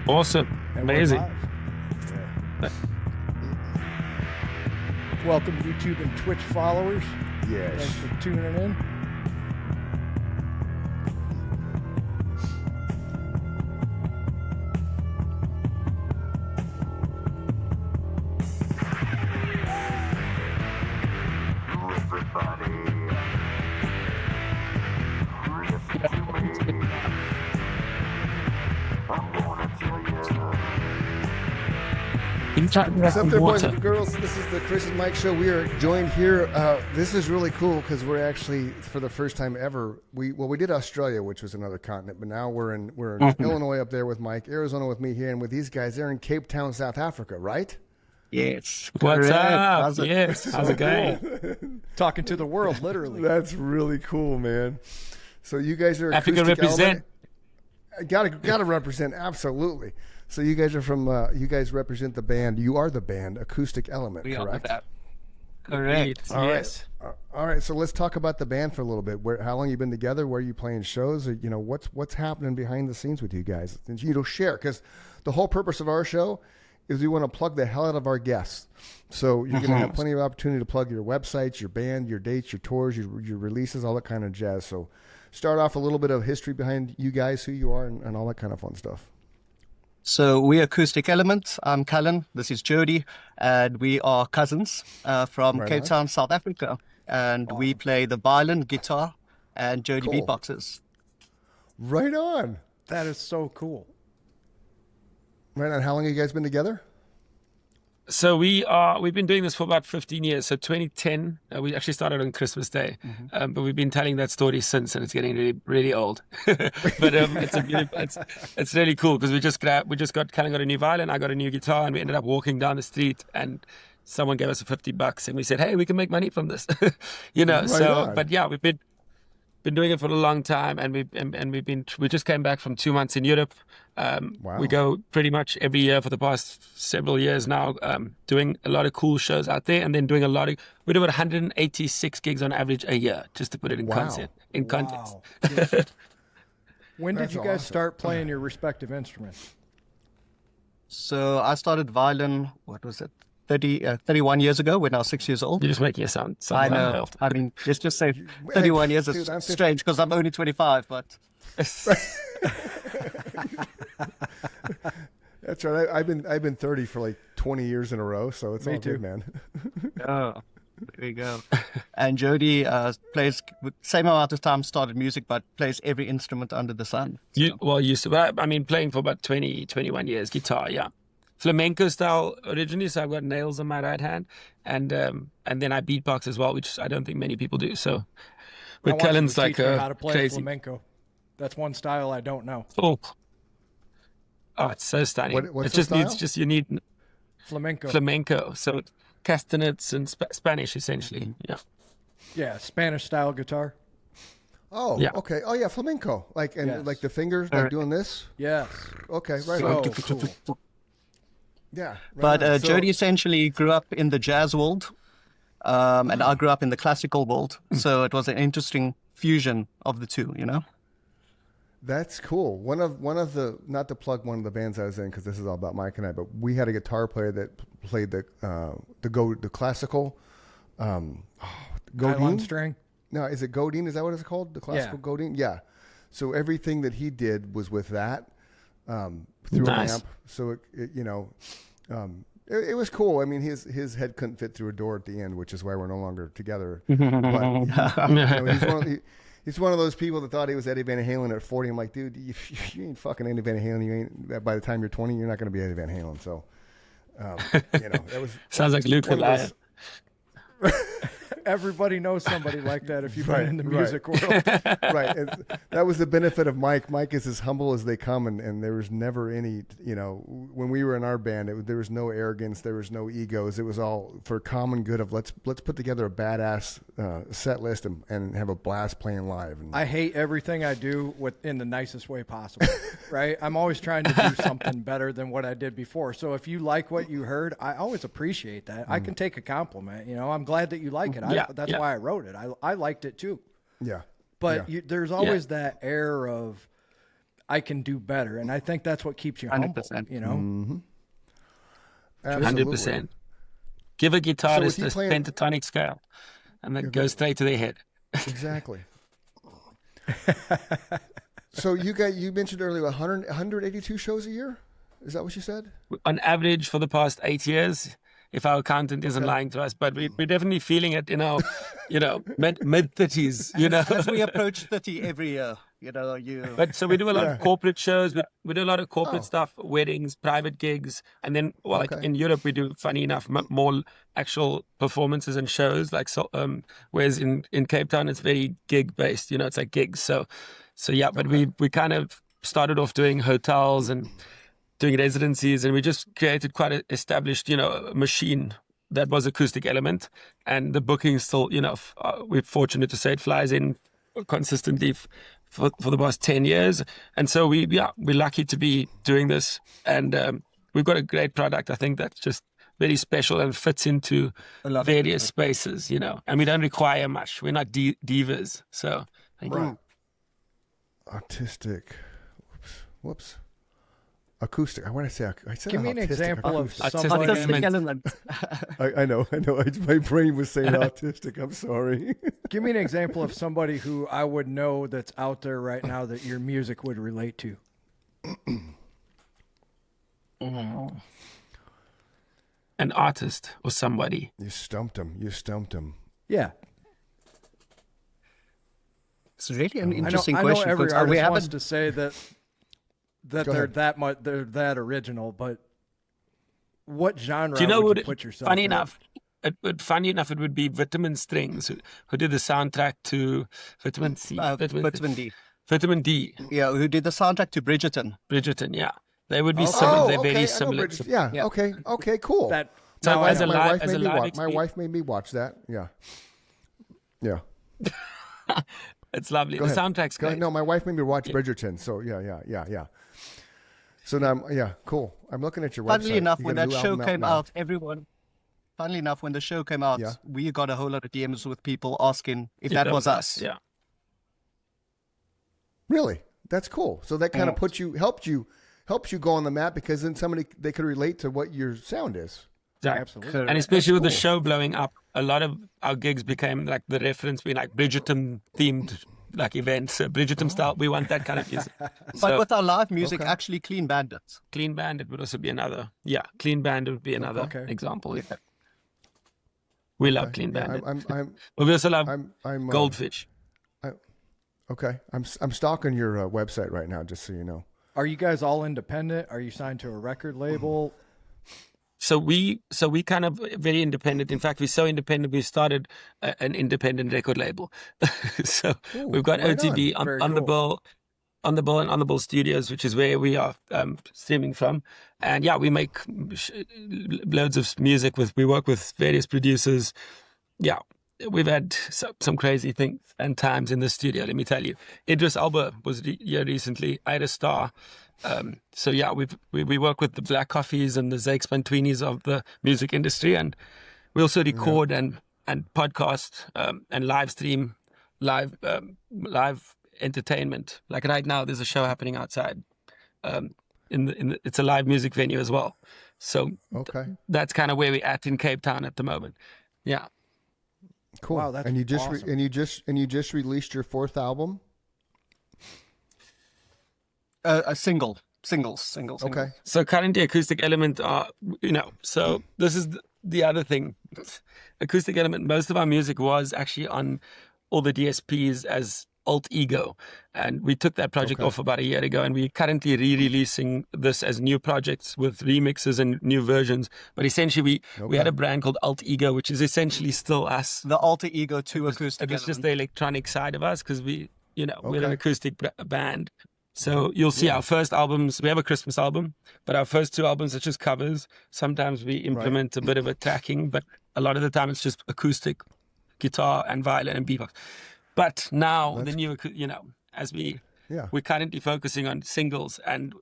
Awesome. And Amazing. we're live. Welcome YouTube and Twitch followers. Yes. Thanks for tuning in. What's up there, boys and girls? This is the Chris and Mike Show. We are joined here. This is really cool because we're actually, for the first time ever, we did Australia, which was another continent, but now we're in Illinois up there with Mike, Arizona with me here, and with these guys, they're in Cape Town, South Africa, right? Yes. What's Correct. up? Yes. How's it going? Talking to the world, literally. That's really cool, man. So you guys are Africa Acoustic represent. Element. Gotta represent, absolutely. So you guys are from, you guys represent the band. You are the band, Acoustic Element, We correct? are that. Correct. Yes. All right, so let's talk about the band for a little bit. How long you been together? Where are you playing shows? Or, what's happening behind the scenes with you guys? And share, because the whole purpose of our show is we want to plug the hell out of our guests. So you're going to have plenty of opportunity to plug your websites, your band, your dates, your tours, your releases, all that kind of jazz. So start off a little bit of history behind you guys, who you are, and all that kind of fun stuff. So we're Acoustic Element. I'm Callan. This is Jody. And we are cousins from Right Cape on. Town, South Africa. And we play the violin, guitar, and Jody Cool. beatboxes. Right on. That is so cool. Right on. How long have you guys been together? So we've been doing this for about 15 years. So 2010, we actually started on Christmas Day, but we've been telling that story since, and it's getting really, really old. But it's really cool because we just Callan got a new violin, I got a new guitar, and we ended up walking down the street, and someone gave us $50, and we said, "Hey, we can make money from this," Right So, on. but yeah, we've been doing it for a long time, and we just came back from 2 months in Europe. Wow. We go pretty much every year for the past several years now, doing a lot of cool shows out there, and then we do about 186 gigs on average a year, just to put it in Wow. context. Wow. When did That's you guys awesome. start playing your respective instruments? So I started violin, what was it, 31 years ago when I was 6 years old. You're just making it sound I know. unhealthy. I mean, let's just say 31 years Dude, is I'm 50. strange because I'm only 25, but... That's right. I've been 30 for like 20 years in a row, so it's Me all too. good, man. Oh, there you go. And Jody plays same amount of time, started music, but plays every instrument under the sun. Playing for about 20, 21 years, guitar, yeah. Flamenco style originally, so I've got nails on my right hand, and then I beatbox as well, which I don't think many people do. So, I but want you to Callan's teach like me how to play crazy. flamenco. That's one style I don't know. Oh, it's so stunning. What's it the just style? needs you need Flamenco. flamenco, so castanets and Spanish essentially. Yeah. Yeah, Spanish style guitar. Oh, Yeah. okay. Oh, yeah, flamenco. Like Yes. like the fingers, like doing this. Yes. Okay, right. So on. cool. Yeah. Right But on. So- Jody essentially grew up in the jazz world, and I grew up in the classical world. So it was an interesting fusion of the two, you know? That's cool. One of the, not to plug one of the bands I was in because this is all about Mike and I, but we had a guitar player that played the classical Nylon Godin. string. No, is it Godin? Is that what it's called? The classical Yeah. Godin? Yeah. So everything that he did was with that through Nice. an amp. So it was cool. I mean, his head couldn't fit through a door at the end, which is why we're no longer together. But he's one of those people that thought he was Eddie Van Halen at 40. I'm like, dude, you ain't fucking Eddie Van Halen. You ain't. By the time you're 20, you're not going to be Eddie Van Halen. So, that was Sounds like Luke one of Elias. those- Everybody knows somebody like that if you've Right, been in the right. music world. right. And that was the benefit of Mike. Mike is as humble as they come, and there was never any, when we were in our band, there was no arrogance, there was no egos. It was all for common good of let's put together a badass set list and have a blast playing live. And I hate everything I do in the nicest way possible, right? I'm always trying to do something better than what I did before. So if you like what you heard, I always appreciate that. I can take a compliment. I'm glad that you like it. That's why I wrote it. I liked it too. yeah. But Yeah. there's always that air of, I can do better. And I think that's what keeps you humble, 100%. you know? Absolutely. 100%. Give a So guitarist with you a playing- pentatonic scale and then go straight to their head. Exactly. So you mentioned earlier 182 shows a year? Is that what you said? On average for the past 8 years, if our accountant isn't lying to us, but we're definitely feeling it in our, mid 30s, As we approach 30 every year, But so we do a lot of corporate shows. We do a lot of Oh. corporate stuff, weddings, private gigs. And then, like Okay. in Europe, we do, funny enough, more actual performances and shows. Whereas in Cape Town, it's very gig based, it's like gigs. So yeah, but we kind of started off doing hotels and doing residencies, and we just created quite an established, machine that was Acoustic Element. And the booking still, we're fortunate to say it flies in consistently for the past 10 years. And so we're lucky to be doing this. And we've got a great product, I think, that's just very special and fits into various spaces, and we don't require much. We're not divas. So thank you. Autistic. Whoops. Acoustic. I want to say. I said Give me an autistic, example of acoustic. somebody. Artistic element. I know. My brain was saying autistic. I'm sorry. Give me an example of somebody who I would know that's out there right now that your music would relate to. An artist or somebody. You stumped him. Yeah. It's really an I interesting know question. every because we artist wants haven't. to say that Go they're ahead. that much, they're that original, but what genre Do you know would what? you put yourself Funny in? enough, it would be Vitamin Strings who did the soundtrack to Vitamin C, Vitamin D. Vitamin D, Yeah, who did the soundtrack to Bridgerton. Bridgerton. Yeah, they would be Oh, similar. They're okay. I very know similar. Bridget. Yeah. Okay. Cool. That So now I as know. a my live- wife made me live watch. My experience- wife made me watch that. Yeah. It's lovely. Go The ahead. soundtrack's Go great. ahead. No, my wife made me watch Bridgerton. So yeah. So now, cool. I'm looking at your website. Funnily enough, You when got a that new show album came now. out, funnily enough, when the show came out, Yeah. we got a whole lot of DMs with people asking if Yeah, that was us. Yeah. Really, that's cool. So that kind of helped you go on the map, because then they could relate to what your sound is. Exactly. Absolutely. And especially with the cool. show blowing up, a lot of our gigs became like the reference being like Bridgerton themed like events, Bridgerton style. We want that kind of music. But with our live music, actually Clean Bandits. Clean Bandit would also be another. Yeah, Clean Bandit would be another Okay. example. Yeah. We love Clean Yeah, Bandit. I'm But we also love I'm Goldfish. okay. I'm stalking your website right now, just so you know. Are you guys all independent? Are you signed to a record label? So we kind of very independent. In fact, we're so independent, we started an independent record label. So we've got right OTB Very on the cool. Bill and on the Bill Studios, which is where we are streaming from. And yeah, we make loads of music we work with various producers. Yeah, we've had some crazy things and times in the studio, let me tell you. Idris Elba was here recently. Ida Star. So yeah, we work with the Black Coffees and the Zakes Pantwinis of the music industry, and we also record and podcast and live stream live entertainment. Like right now, there's a show happening outside. It's a live music venue as well. So Okay. that's kind of where we're at in Cape Town at the moment. Yeah. Cool. Wow, that's and you just awesome. and you just released your 4th album. A singles. Okay. So currently Acoustic Element are, so this is the other thing. Acoustic Element, most of our music was actually on all the DSPs as alt ego. And we took that project off about a year ago, and we're currently re-releasing this as new projects with remixes and new versions. But essentially we had a brand called Alt Ego, which is essentially still us. The alter ego to Acoustic It was just Element. the electronic side of us, because we're an acoustic band. So you'll see our first albums, we have a Christmas album, but our first 2 albums are just covers. Sometimes we implement a bit of a tracking, but a lot of the time it's just acoustic guitar and violin and beatbox. But now the new, as we're currently focusing on singles, and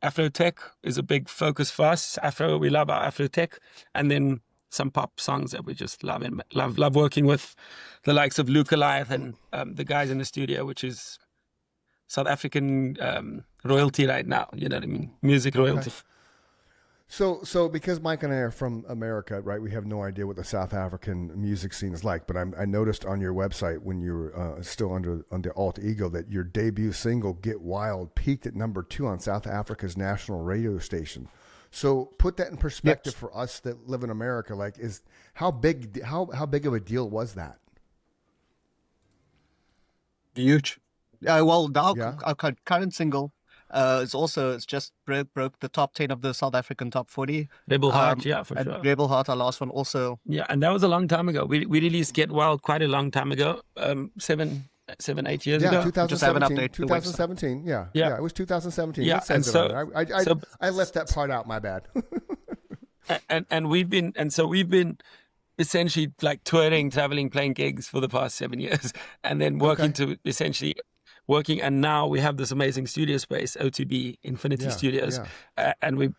Afro tech is a big focus for us. We love our Afro tech, and then some pop songs that we just love, and love working with the likes of Luke Goliath and the guys in the studio, which is South African royalty right now. You know what I mean? Music royalty. So because Mike and I are from America, right? We have no idea what the South African music scene is like. But I noticed on your website when you were still under Alt Ego that your debut single "Get Wild" peaked at #2 on South Africa's national radio station. So put that in perspective for us that live in America. Like, how big of a deal was that? Huge. Well, now our current single it's just broke the top 10 of the South African top 40. Rebel Heart, yeah, for sure. Rebel Heart, our last one, also. Yeah, and that was a long time ago. We released Get Wild quite a long time ago, 8 years ago. 2017. 2017. Yeah, it was 2017. Yeah, and so I left that part out. My bad. and we've been essentially like touring, traveling, playing gigs for the past 7 years, and then working, and now we have this amazing studio space, O2B Infinity Studios, and we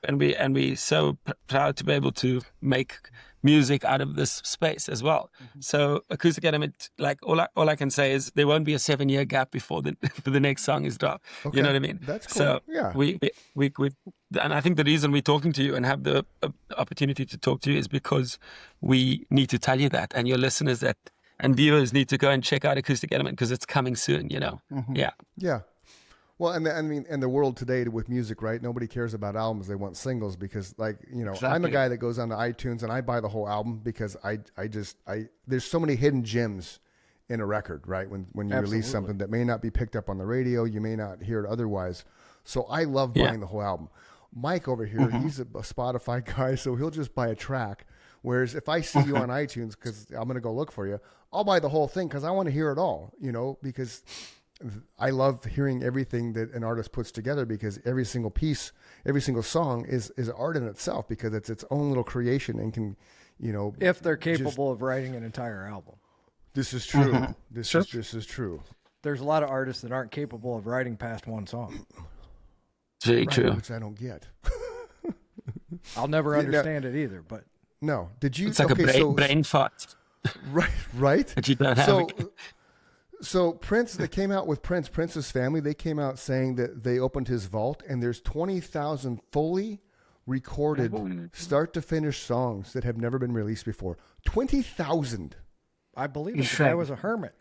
so proud to be able to make music out of this space as well. So Acoustic Element, like all I can say is there won't be a 7-year gap before the next song is dropped. Okay. You know what I mean? That's cool. So yeah, we and I think the reason we're talking to you and have the opportunity to talk to you is because we need to tell you that, and your listeners and viewers need to go and check out Acoustic Element because it's coming soon, you know? Yeah. Well, and the world today with music, right? Nobody cares about albums. They want singles because, like, you know, Exactly. I'm a guy that goes onto iTunes and I buy the whole album because there's so many hidden gems in a record, right? When you release something that may not be picked up on the radio, you may not hear it otherwise. So I love buying the whole album. Mike over here, he's a Spotify guy, so he'll just buy a track. Whereas if I see you on iTunes, because I'm going to go look for you, I'll buy the whole thing because I want to hear it all, you know, because I love hearing everything that an artist puts together because every single piece, every single song is art in itself because it's its own little creation and can, you know. If they're capable of writing an entire album. This is true. This is true. There's a lot of artists that aren't capable of writing past one song. Very true. Which I don't get. I'll never understand it either, but. No. Did you? It's like a brain fart. Right. That you don't have. So Prince, they came out with Prince's family, they came out saying that they opened his vault and there's 20,000 fully recorded start to finish songs that have never been released before. 20,000. I believe it. The guy was a hermit.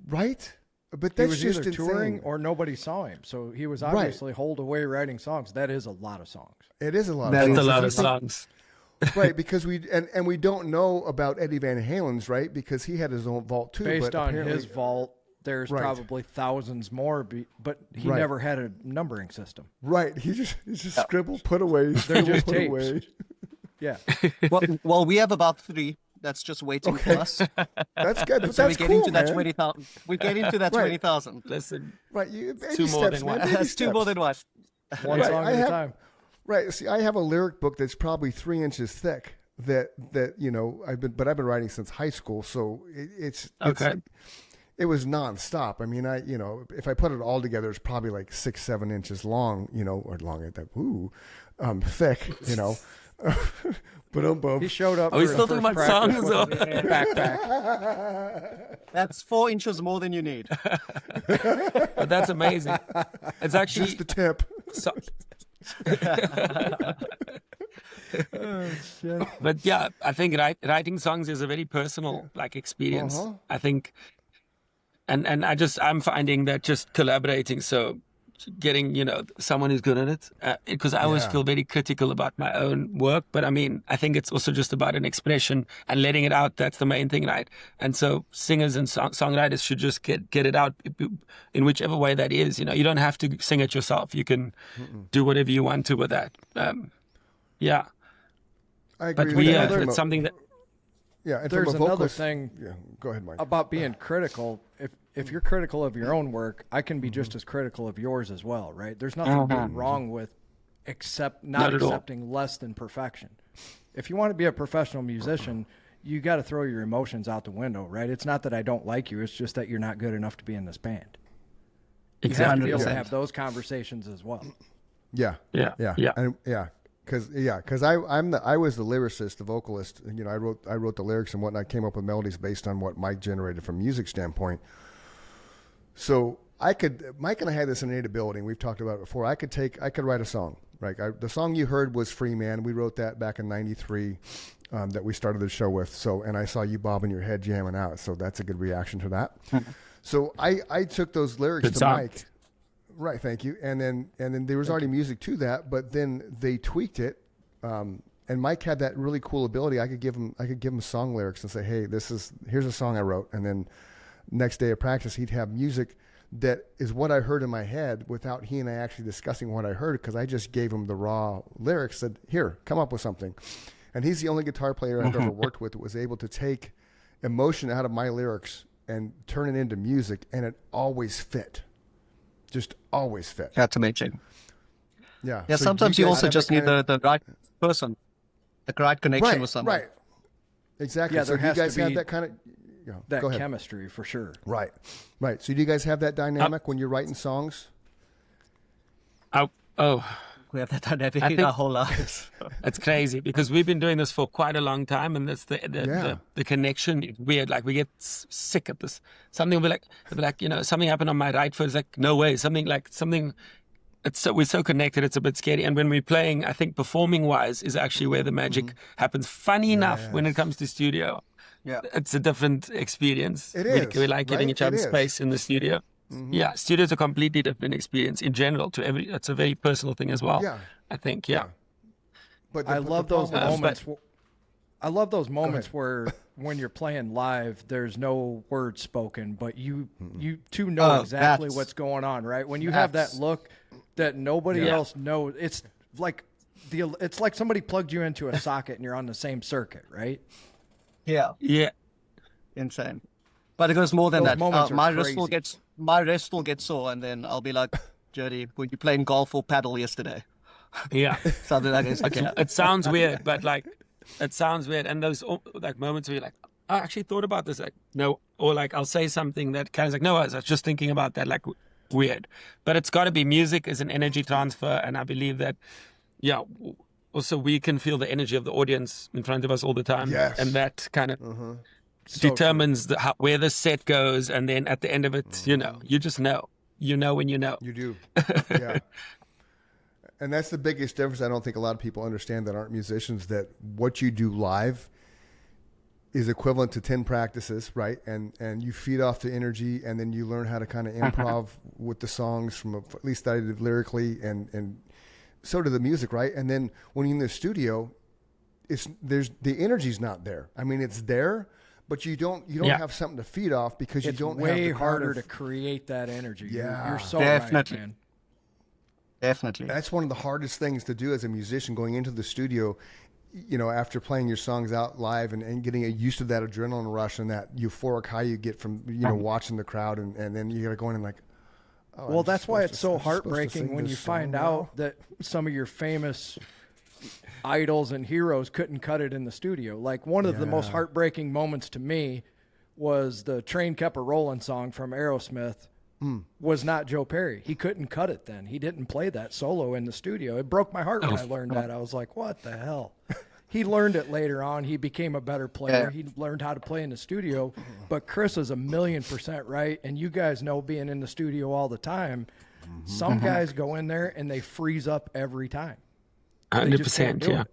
Right? But that's he was just either touring insane. or nobody saw him. So he was obviously holed away writing songs. That is a lot of songs. It is a lot. That's of a lot of songs. Right, because we don't know about Eddie Van Halen's, right? Because he had his own vault too. Based but on apparently, his vault, there's probably thousands more, but he never had a numbering system. Right, he just scribbled, put away, They're just put tapes. away. Yeah. Well, we have about 3 that's just waiting for us. That's good. But So that's we get cool, into that man. 20,000. We get into that 20,000. Listen, Right, baby Two more steps, than man. one. Baby That's 2 more steps. than one. One song at a time. Right. See, I have a lyric book that's probably 3 inches thick. That you know I've been writing since high school, so it was nonstop. I mean, if I put it all together, it's probably like 6-7 inches long, you know, or long at that. Thick, you know. But He showed up. are we for still his talking first about practice songs? with a backpack. That's 4 inches more than you need. But that's amazing. It's actually just the tip. So, but yeah, I think writing songs is a very personal experience. I think, and I'm finding that just collaborating, so getting someone who's good at it, because I always feel very critical about my own work. But I mean, I think it's also just about an expression and letting it out. That's the main thing, right? And so singers and songwriters should just get it out in whichever way that is. You don't have to sing it yourself. You can do whatever you want to with that. Yeah. I agree. But it's something that. Yeah, and There's from a another vocalist, thing Yeah, go ahead, Mike. about being critical. If you're critical of your own work, I can be just as critical of yours as well, right? There's nothing wrong with not accepting less than perfection. If you want to be a professional musician, you got to throw your emotions out the window, right? It's not that I don't like you; it's just that you're not good enough to be in this band. You have to be able to have those conversations as well. Yeah. Because I was the lyricist, the vocalist. I wrote the lyrics and whatnot. Came up with melodies based on what Mike generated from a music standpoint. So Mike and I had this innate ability, and we've talked about it before. I could write a song. Right. The song you heard was Free Man. We wrote that back in '93 that we started the show with. So, and I saw you bobbing your head jamming out. So that's a good reaction to that. So I took those lyrics Good to song. Mike. Right. Thank you. And then there was already music to that, but then they tweaked it. And Mike had that really cool ability. I could give him song lyrics and say, hey, here's a song I wrote. And then next day of practice, he'd have music that is what I heard in my head without he and I actually discussing what I heard, because I just gave him the raw lyrics, said, here, come up with something. And he's the only guitar player I've ever worked with that was able to take emotion out of my lyrics and turn it into music, and it always fit. Just always fit. That's amazing. Yeah. Yeah, So sometimes do you guys also have just that need kind of- the right person, the right connection with someone. Right. Exactly. Yeah, so there do you has to guys have be that kind of that go ahead. chemistry for sure. Right. So do you guys have that dynamic when you're writing songs? Oh, We have that dynamic I in think- our whole lives. it's crazy because we've been doing this for quite a long time, and that's the connection is weird. Like we get sick at this. Something will be like, something happened on my right foot. It's like, no way. Something. We're so connected. It's a bit scary. And when we're playing, I think performing wise is actually where the magic happens. Funny enough, when it comes to studio, Yeah. it's a different experience. It is, We like giving right? each other It is. space in the studio. Yeah, studio's a completely different experience in general. It's a very personal thing as well. Yeah. I think. Yeah. But I love those problem- moments. I love those moments where when you're playing live, there's no words spoken, but you two know Oh, exactly that's- what's going on, right? When you have that that's- look that nobody Yeah. else knows, it's like somebody plugged you into a socket and you're on the same circuit, right? Yeah. Yeah. Insane. But it goes more than Those that. moments are My wrist will crazy. get sore, and then I'll be like, Jody, were you playing golf or paddle yesterday? Yeah. Something like this. Okay. It sounds weird, but it sounds weird. And those moments where you're like, I actually thought about this. Like, no, or like I'll say something that kind of like, no, I was just thinking about that. Like weird, but it's got to be music is an energy transfer, and I believe that. Yeah. Also, we can feel the energy of the audience in front of us all the time, Yes. and that kind of So determines where the set goes. And then at the end of it, you just know. You know when you know. You do. Yeah. And that's the biggest difference. I don't think a lot of people understand that aren't musicians, that what you do live is equivalent to 10 practices, right? And you feed off the energy, and then you learn how to kind of improv with the songs at least I did lyrically, and so did the music, right? And then when you're in the studio, the energy's not there. I mean, it's there, but you don't have something to feed off because you It's don't way have the harder kind to create that energy. Yeah. You're so Definitely. right, man. Definitely. That's one of the hardest things to do as a musician, going into the studio, after playing your songs out live and getting used to that adrenaline rush and that euphoric high you get from, watching the crowd. And then you got to go in and like, oh, Well, I'm that's why supposed it's to- so I'm supposed to heartbreaking sing when this you find song out now. that some of your famous idols and heroes couldn't cut it in the studio. Like one of the most Yeah. heartbreaking moments to me was the Train Kept a Rollin' song from Aerosmith. Was not Joe Perry. He couldn't cut it then. He didn't play that solo in the studio. It broke my heart when I learned that. I was like, what the hell? He learned it later on. He became a better player. Yeah. He learned how to play in the studio. But Chris is 1,000,000% right. And you guys know, being in the studio all the time, some guys go in there and they freeze up every time. They just can't 100%. do Yeah. it.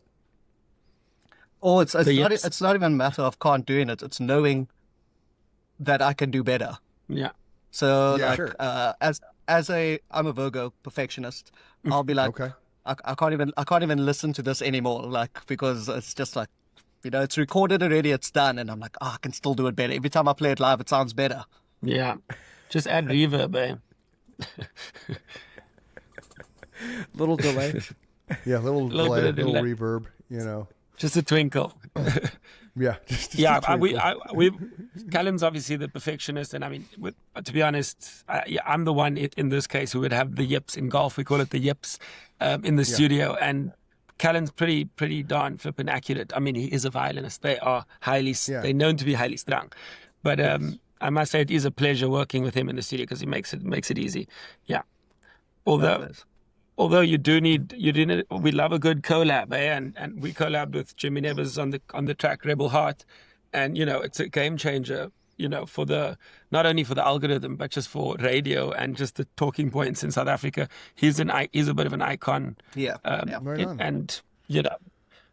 Oh, it's not, yes. it's not even a matter of can't doing it. It's knowing that I can do better. Yeah. So Yeah. like, Sure. I'm a Virgo perfectionist. I'll be like, Okay. I can't even listen to this anymore. Like, because it's just like, it's recorded already, it's done. And I'm like, I can still do it better. Every time I play it live, it sounds better. Yeah. Just add reverb, eh? Little delay. Yeah, little Little delay, bit of little delay. reverb, Just a twinkle. Yeah. Just Yeah, a twinkle. Callum's obviously the perfectionist, and I mean, to be honest, I'm the one in this case who would have the yips in golf. We call it the yips in the studio, and Callum's pretty darn flippin' accurate. I mean, he is a violinist. They are they're known to be highly strung, but I must say it is a pleasure working with him in the studio because he makes it easy. Yeah, although you do need, we love a good collab, eh? And we collabed with Jimmy Nevers on the track Rebel Heart, and it's a game changer for the, not only for the algorithm, but just for radio and just the talking points in South Africa. He's a bit of an icon. Yeah. Right on. And,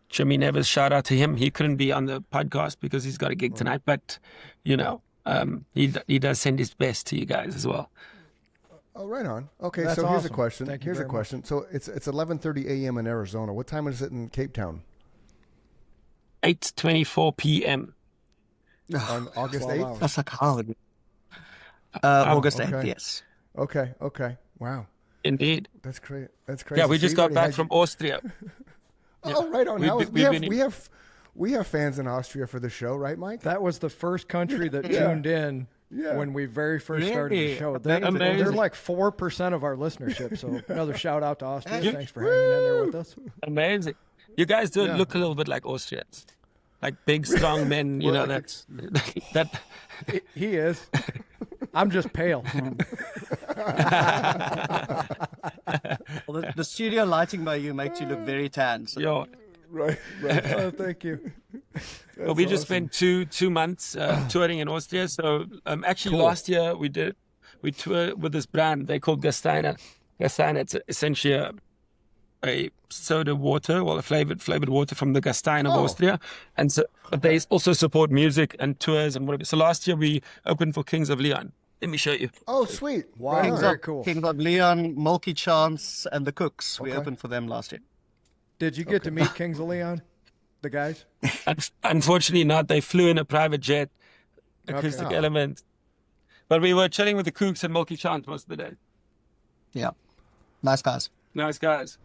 Jimmy Nevers, shout out to him. He couldn't be on the podcast because he's got a gig tonight, but, he does send his best to you guys as well. Oh, right on. Okay, That's so here's a awesome. question. Thank you Here's a very question. So it's 11:30 a.m. in Arizona. What time is it in Cape Town? 8:24 p.m. On August 12 8th? hours. That's like hard. August 8th, okay. yes. Okay. Wow. Indeed. That's great. That's crazy. Yeah, we So just you've got already back had from Austria. Oh, right on. We've We have fans in Austria for the show, right, Mike? That was the first country that tuned in when we very first started the Really? show. Amazing. They're like 4% of our listenership. So another shout out to Austria. Thanks for hanging in there with us. Amazing. You guys do look a little bit like Austrians. Like big, strong men, that. He is. I'm just pale. Well, the studio lighting by you makes you look very tan. So. Yo, Right. Oh, thank you. well, we just spent two months touring in Austria. So actually last year we toured with this brand. They called Gasteiner. Gasteiner, it's essentially a soda water, well, a flavored water from the Gastein of Austria. And so, but they also support music and tours and whatever. So last year we opened for Kings of Leon. Let me show you. Oh, sweet. Wow, Right on. very cool. Kings of Leon, Milky Chance, and the Cooks. We opened for them last year. Did you get to meet Kings of Leon, the guys? Unfortunately not. They flew in a private jet, Acoustic Okay. Element. But we were chilling with the Kooks and Milky Chance most of the day. Yeah. Nice guys. Nice guys.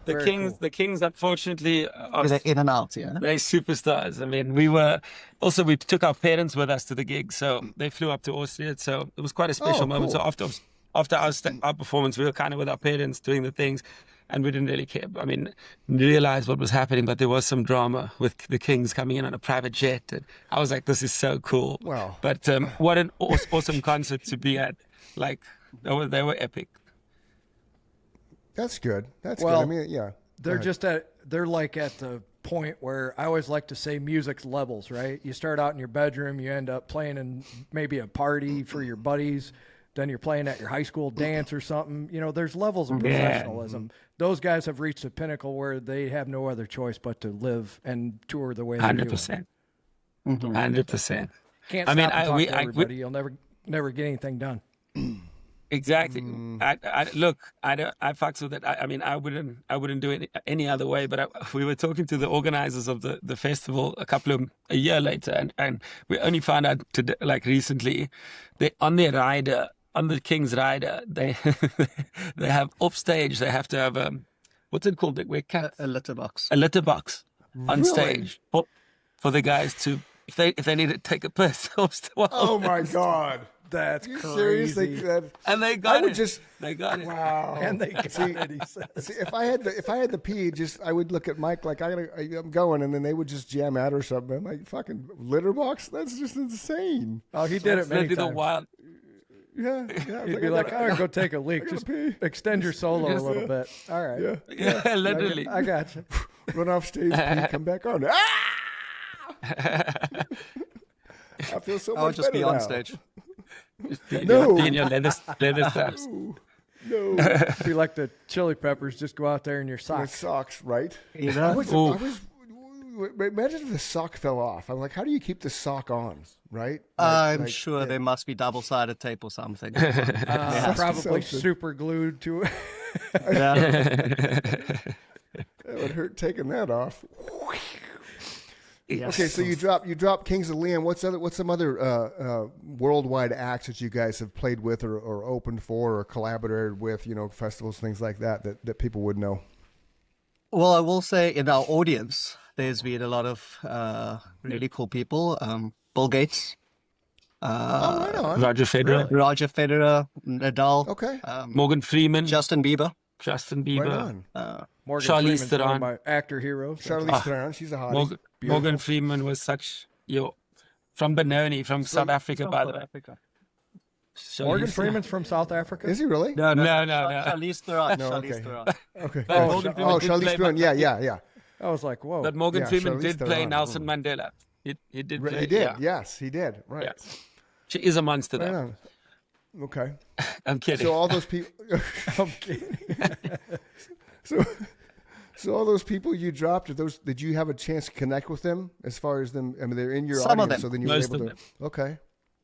The Very Kings, cool. the Kings, unfortunately, are They're in and out, yeah. they're superstars. I mean, we took our parents with us to the gig, so they flew up to Austria. So it was quite a special moment. cool. So after our performance, we were kind of with our parents doing the things, and we didn't really care. I mean, realize what was happening, but there was some drama with the Kings coming in on a private jet, and I was like, "This is so cool!" Wow. But what an awesome concert to be at! Like they were epic. That's good. That's Well, good. I mean, yeah. They're like at the point where I always like to say music's levels, right? You start out in your bedroom, you end up playing in maybe a party for your buddies, then you're playing at your high school dance or something. There's levels of professionalism. Those guys have reached a pinnacle where they have no other choice but to live and tour the way they do. 100%. 100%. Can't I stop mean, and talk we- to I- everybody. You'll never get anything done. Exactly. I fucks with it. I mean, I wouldn't do it any other way. But we were talking to the organizers of the festival a year later, and we only found out recently, they on the King's rider, they they have offstage. They have to have what's it called? Where cats? A litter box. A litter box on Really? stage for the guys to if they need to take a piss. Oh my God. That's You crazy. seriously? And they got would it. just- They got it. Wow. And they got it, he says. See, if I had the pee, I would look at Mike like I'm going, and then they would just jam out or something. I'm like, fucking litter box? That's just insane. Oh, he did it many They did the times. wild. Yeah. He'd be like, "I'm gonna go take a leak. gotta Just pee." extend your solo a little bit." All right. Yeah. Yeah, literally. I got you. Run off stage, pee, come back on. Ah! I feel so much I would just better be on now. stage. No. Be in your leather straps. No. Be like the Chili Peppers. Just go out there in your My socks. socks, right? You I know? was, Ooh. imagine if the sock fell off. I'm like, how do you keep the sock on, right? I'm sure there must be double-sided tape or something. Probably something. super glued to it. Yeah. It would hurt taking that off. Yes. Okay, so you drop Kings of Leon. What's some other worldwide acts that you guys have played with or opened for or collaborated with? Festivals, things like that people would know. Well, I will say in our audience, there's been a lot of really cool people. Bill Gates, Right on. Roger Federer, Roger Federer, Nadal, Okay, Morgan Freeman, Justin Bieber. Justin right Bieber, on. Morgan Charlize Freeman's one Theron. of my actor heroes. Charlize Theron, she's a hottie. Morgan Freeman was from Benoni, from South Africa, by the way. Morgan Charlize- Freeman's from South Africa. Is he really? No. Charlize Theron. No, Charlize okay. Theron. Okay. But Morgan Freeman did Charlize play Theron. Yeah. I was like, whoa. But Morgan Yeah, Freeman Charlize did play Theron. Nelson Mandela. He did play. He did. Yeah. Yes, he did. Right. Yeah. She is a monster, Right though. on. Okay. I'm kidding. So all those people. I'm kidding. So, so all those people you dropped, did you have a chance to connect with them as far as them? I mean, they're in your Some of audience, them. so then you Most were able of to. them. Okay.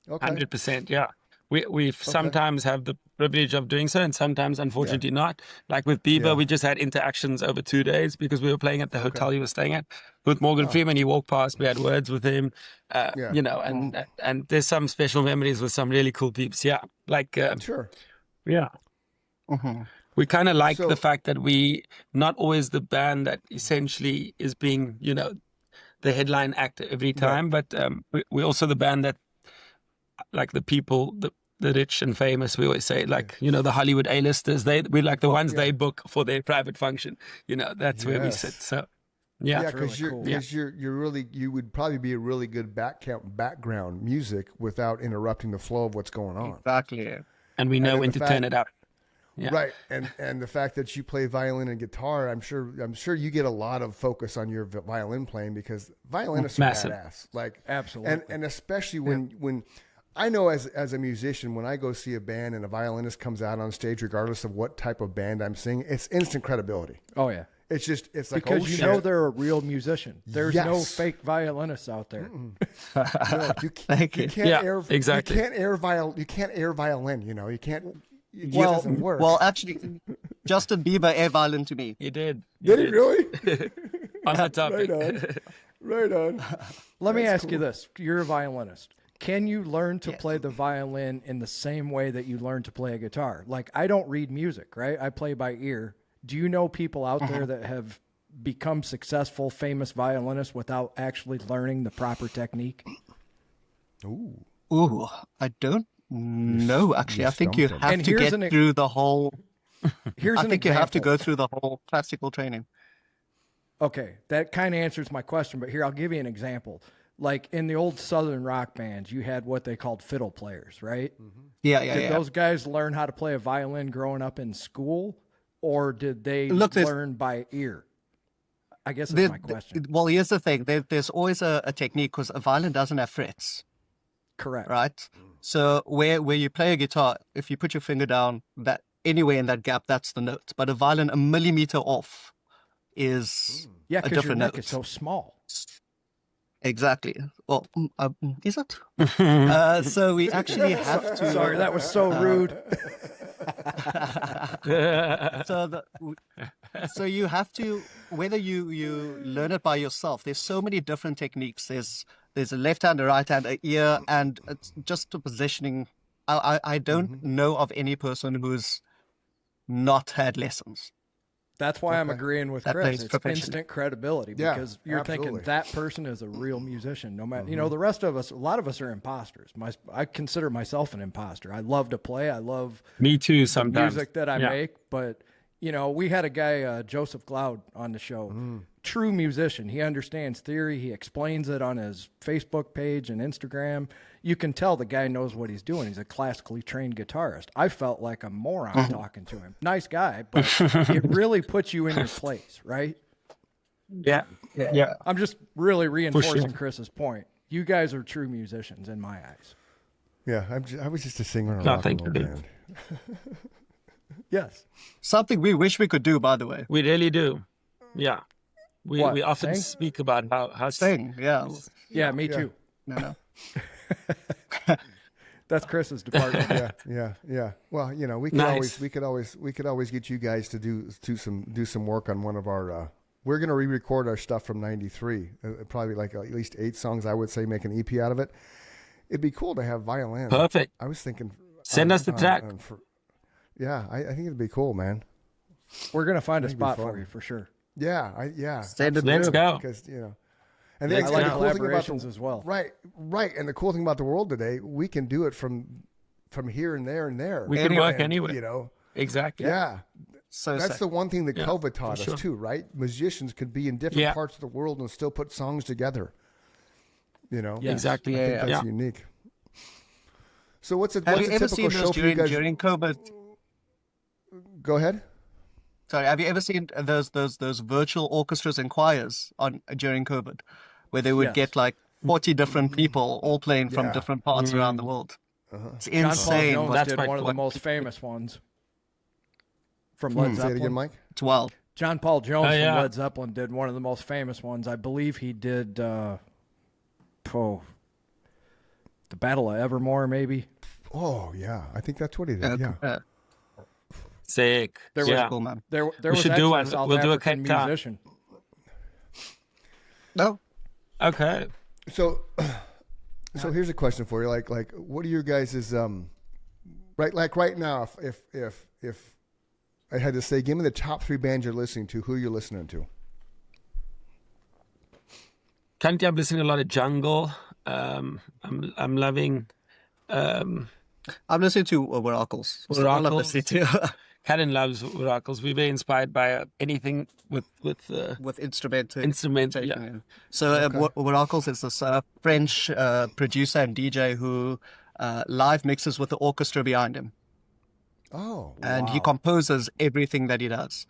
Okay. 100%, yeah. We sometimes have the privilege of doing so, and sometimes, unfortunately, not. Like with Bieber, Yeah. we just had interactions over 2 days because we were playing at the hotel he was staying at. With Morgan Freeman, he walked past, we had words with him, Yeah. you know, and there's some special memories with some really cool peeps. Yeah, like, Sure. yeah. Mm-hmm. We kind of like So- the fact that we not always the band that essentially is being, you know, the headline act every time, but we're also the band that, like the people, the rich and famous, we always say, like, you know, the Hollywood A-listers, we're like the ones they book for their private function. You know, that's where we Yes. sit. So, yeah. Yeah, really because cool. you're really, you would probably be a really good background music without interrupting the flow of what's going on. Exactly. And we know then when the to turn it up. Yeah. Right, and the fact that you play violin and guitar, I'm sure you get a lot of focus on your violin playing because violinists are Massive. badass. Like Absolutely. and especially when I know as a musician, when I go see a band and a violinist comes out on stage, regardless of what type of band I'm singing, it's instant credibility. Oh yeah. It's like, Because oh, you shit. know they're a real musician. There's no Yes. fake violinists out there. No, you Thank you. can't Yeah, air exactly. You can't air violin. You know, you can't. It just Well- doesn't work. Well, actually, Justin Bieber air violin to me. You did. did he really? On that topic. Right on. Let me ask you this. You're a violinist. Can you learn to Yes. play the violin in the same way that you learn to play a guitar? Like, I don't read music, right? I play by ear. Do you know people out there that have become successful, famous violinists without actually learning the proper technique? Ooh, I don't know. Actually, I think you stumped him. have And to here's get an- through the whole. Here's I an think you have to example. go through the whole classical training. Okay, that kind of answers my question, but here I'll give you an example. Like in the old Southern rock bands, you had what they called fiddle players, right? Yeah, Did yeah. those guys learn how to play a violin growing up in school, or did they Look, there's- learn by ear? I guess that's my question. Well, here's the thing. There's always a technique because a violin doesn't have frets, Correct. right? So where you play a guitar, if you put your finger down, that anywhere in that gap, that's the note. But a violin a millimeter off is Yeah, a because your different neck note. is so small. Exactly. Well, is it? So we actually have to. Sorry, that was so rude. So you have to, whether you learn it by yourself. There's so many different techniques. There's a left hand, a right hand, a ear, and it's just the positioning. I don't know of any person who's not had lessons. That's why I'm agreeing with That Chris. plays It's professionally. instant credibility Yeah, because you're absolutely. thinking that person is a real musician. No matter, you know, the rest of us, a lot of us are imposters. I consider myself an imposter. I love to play. I love Me too, the sometimes. music that I Yeah. make, but you know, we had a guy, Joseph Glaude, on the show. True musician. He understands theory. He explains it on his Facebook page and Instagram. You can tell the guy knows what he's doing. He's a classically trained guitarist. I felt like a moron talking to him. Nice guy, but it really puts you in your place, right? Yeah. Yeah. I'm just really reinforcing sure. Chris's point. You guys are true musicians in my eyes. Yeah, I was just a singer in a No, rock and thank roll you, band. Yes. Something we wish we could do, by the way. We really do. Yeah. We What, often sing? speak about how Sing, yeah. Yeah, me too. No. That's Chris's department. Yeah. Well, you know, we could always get you guys to do some work on one of our. We're gonna re-record our stuff from '93. Probably like at least 8 songs. I would say, make an EP out of it. It'd be cool to have violin. Perfect. I was thinking. Send us the track. Yeah, I think it'd be cool, man. We're going to find a spot fun. for you for sure. Yeah. Send it Let's go. Because you know, and I then like the cool thing about collaborations as well. right. And the cool thing about the world today, we can do it from here and there and there. We can work anywhere. You know, Exactly. yeah. So That's sick. the one thing that Yeah, COVID taught for us sure. too, right? Musicians could be in different Yeah. parts of the world and still put songs together. You know, Yes. Exactly. I think Yeah. that's unique. So what's a Have what's you a ever typical seen show those for you guys? during COVID? Go ahead. Sorry, have you ever seen those virtual orchestras and choirs during COVID, where they would Yes. get like 40 different people all playing from Yeah. different parts around the world. It's John Paul insane. Jones That's did quite one of the cool. most famous ones from Led Say it Zeppelin. again, Mike. It's wild. John Paul Jones Oh, from yeah. Led Zeppelin did one of the most famous ones. I believe he did the Battle of Evermore, maybe. Oh yeah, I think that's what he did. Yeah. Sick. There yeah. Cool, man. There We was should actually do a one. South We'll do a African Cape Town. musician. No, Okay. So here's a question for you. Like what are your guys' right now? If I had to say, give me the top 3 bands you're listening to. Who you're listening to? Currently, I'm listening to a lot of jungle. I'm loving I'm listening to Oracles. That's all I'm Oracles. listening to. Karen loves Oracles. We're very inspired by anything with With instrumental. instrument. Yeah. So Oracles is this French producer and DJ who live mixes with the orchestra behind him. Oh, And he composes everything that he does.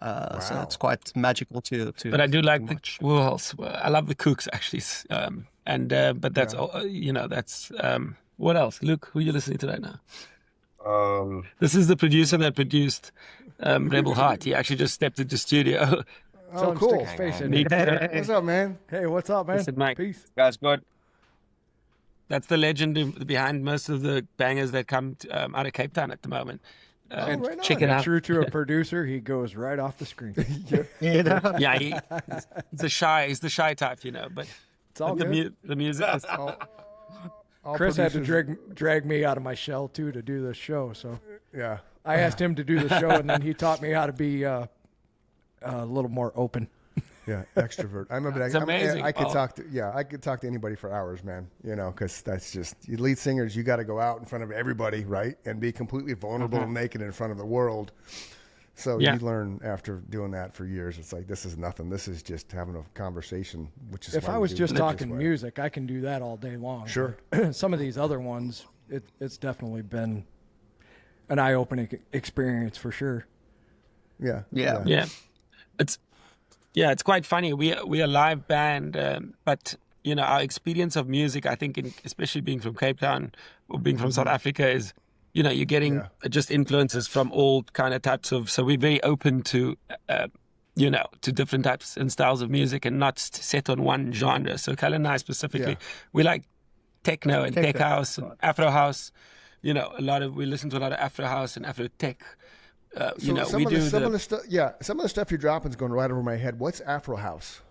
So it's quite magical to But I do like watch. who else? Well, I love the Cooks actually. But that's that's what else? Luke, who are you listening to right now? This is the producer that produced Rebel Heart. He actually just stepped into studio. Tell him to cool. stick his face in it. What's up, man? Hey, what's up, man? Listen, Mike. Peace. Guys, good. That's the legend behind most of the bangers that come out of Cape Town at the moment. right on. Check it out. True to a producer, he goes right off the screen. Yeah, he's the shy type, but It's all the, good. the music is All Chris had to producers- drag me out of my shell too to do this show. So Yeah. I asked him to do the show, and then he taught me how to be a little more open. Yeah, extrovert. It's amazing. I could Oh. talk to anybody for hours, man. Because that's just you lead singers. You got to go out in front of everybody, right, and be completely vulnerable and naked in front of the world. So Yeah. you learn after doing that for years. It's like this is nothing. This is just having a conversation, which is If why I we was do just it this talking way. music, I can do that all day long. Sure. But some of these other ones, it's definitely been an eye-opening experience for sure. Yeah. Yeah. It's quite funny. We're a live band, but our experience of music, I think, especially being from Cape Town or being from South Africa, is you're getting just influences from all kind of types of. So we're very open to to different types and styles of music and not set on one genre. So Colin and I specifically, we like techno and tech house and Afro House. We listen to a lot of Afro House and Afro tech. Some of the stuff. Yeah, some of the stuff you're dropping is going right over my head. What's Afro House?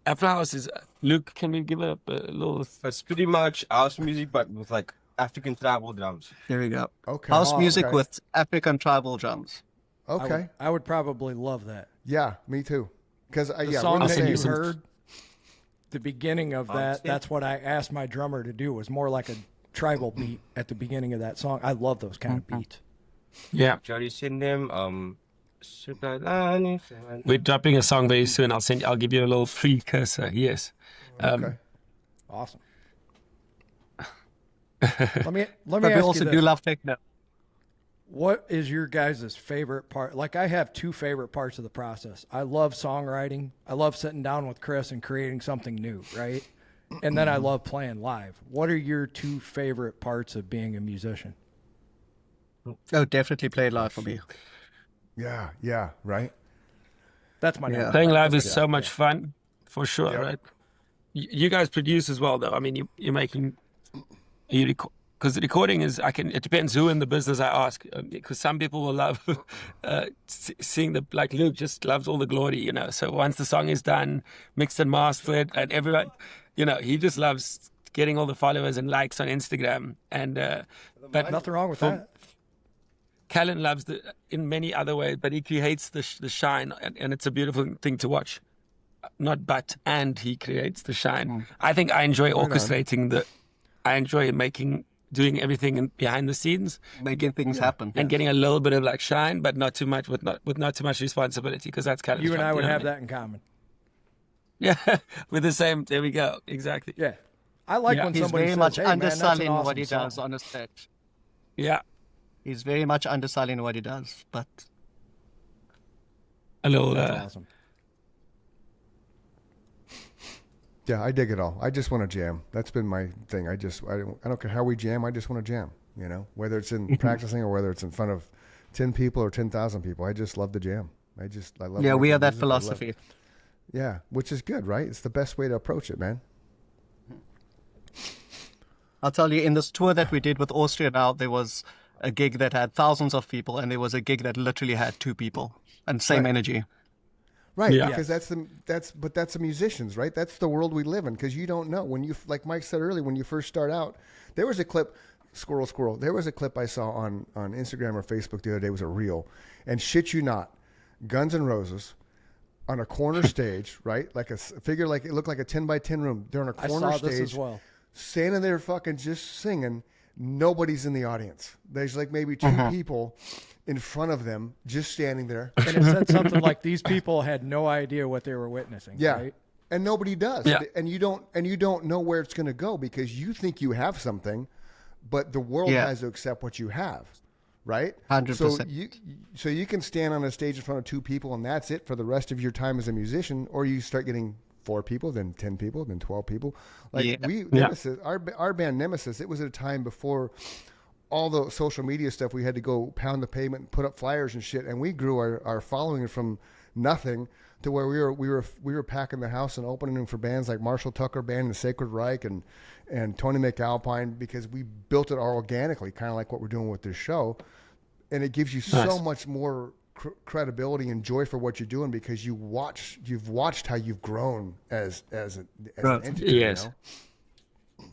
Afro House is Luke. Can we give it a little? It's pretty much house music, but with like African tribal drums. There we go. Okay. House music okay. with African tribal drums. Okay. I would probably love that. Yeah, me too. Because The song I'll that send you you some- heard, the beginning of that, that's what I asked my drummer to do, was more like a tribal beat at the beginning of that song. I love those kind of beats. Yeah, Jody send them. we're dropping a song very soon. I'll give you a little precursor. Yes. Okay. Awesome. let me But ask we also you do this. love techno. What is your guys' favorite part? Like, I have 2 favorite parts of the process. I love songwriting. I love sitting down with Chris and creating something new, right? And then I love playing live. What are your 2 favorite parts of being a musician? Oh, definitely play live for me. Yeah, right? That's my number. Playing live is so much fun, for sure, right? You guys produce as well, though. I mean, you're making, because recording is, it depends who in the business I ask, because some people will love seeing like Luke just loves all the glory, So once the song is done, mixed and mastered, and everyone, he just loves getting all the followers and likes on Instagram. And but Nothing wrong with that. Callan loves in many other ways, but he creates the shine, and it's a beautiful thing to watch. And he creates the shine. I think I enjoy orchestrating I enjoy doing everything behind the scenes, Making things happen. and getting a little bit of like shine, but not too much with not too much responsibility, because that's kind of You and I would have that in common. Yeah, with the same. There we go. Exactly. Yeah. I like when He's somebody very says, much hey, man, that's an underselling awesome what he song. does on a stage. Yeah, He's very much underselling what he does, but a little. That's awesome. Yeah, I dig it all. I just want to jam. That's been my thing. I don't care how we jam. I just want to jam. You know, whether it's in practicing or whether it's in front of 10 people or 10,000 people. I just love the jam. I love. Yeah, we making have that music. philosophy. Yeah, which is good, right? It's the best way to approach it, man. I'll tell you, in this tour that we did with Austria now, there was a gig that had thousands of people, and there was a gig that literally had 2 people, and same energy. Right, Yeah. because that's the musicians, right? That's the world we live in. Because you don't know when you, like Mike said earlier, when you first start out. There was a clip, squirrel. There was a clip I saw on Instagram or Facebook the other day. It was a reel, and shit you not, Guns N' Roses on a corner stage, right? Like a figure, like it looked like a 10 by 10 room. They're on a corner I saw stage, this as well. standing there, fucking just singing. Nobody's in the audience. There's like maybe 2 people in front of them, just standing there. And it said something like these people had no idea what they were witnessing. Yeah. Right? And nobody does. Yeah. And you don't know where it's going to go because you think you have something, but the world has to accept what you have, right? 100%. So you can stand on a stage in front of 2 people and that's it for the rest of your time as a musician, or you start getting 4 people, then 10 people, then 12 people. Like Nemesis, our band Nemesis, it was at a time before all the social media stuff. We had to go pound the pavement and put up flyers and shit, and we grew our following from nothing to where we were packing the house and opening them for bands like Marshall Tucker Band and Sacred Reich and Tony McAlpine, because we built it all organically, kind of like what we're doing with this show, and it gives you so much more credibility and joy for what you're doing because you've watched how you've grown as an entity. Yes. You know?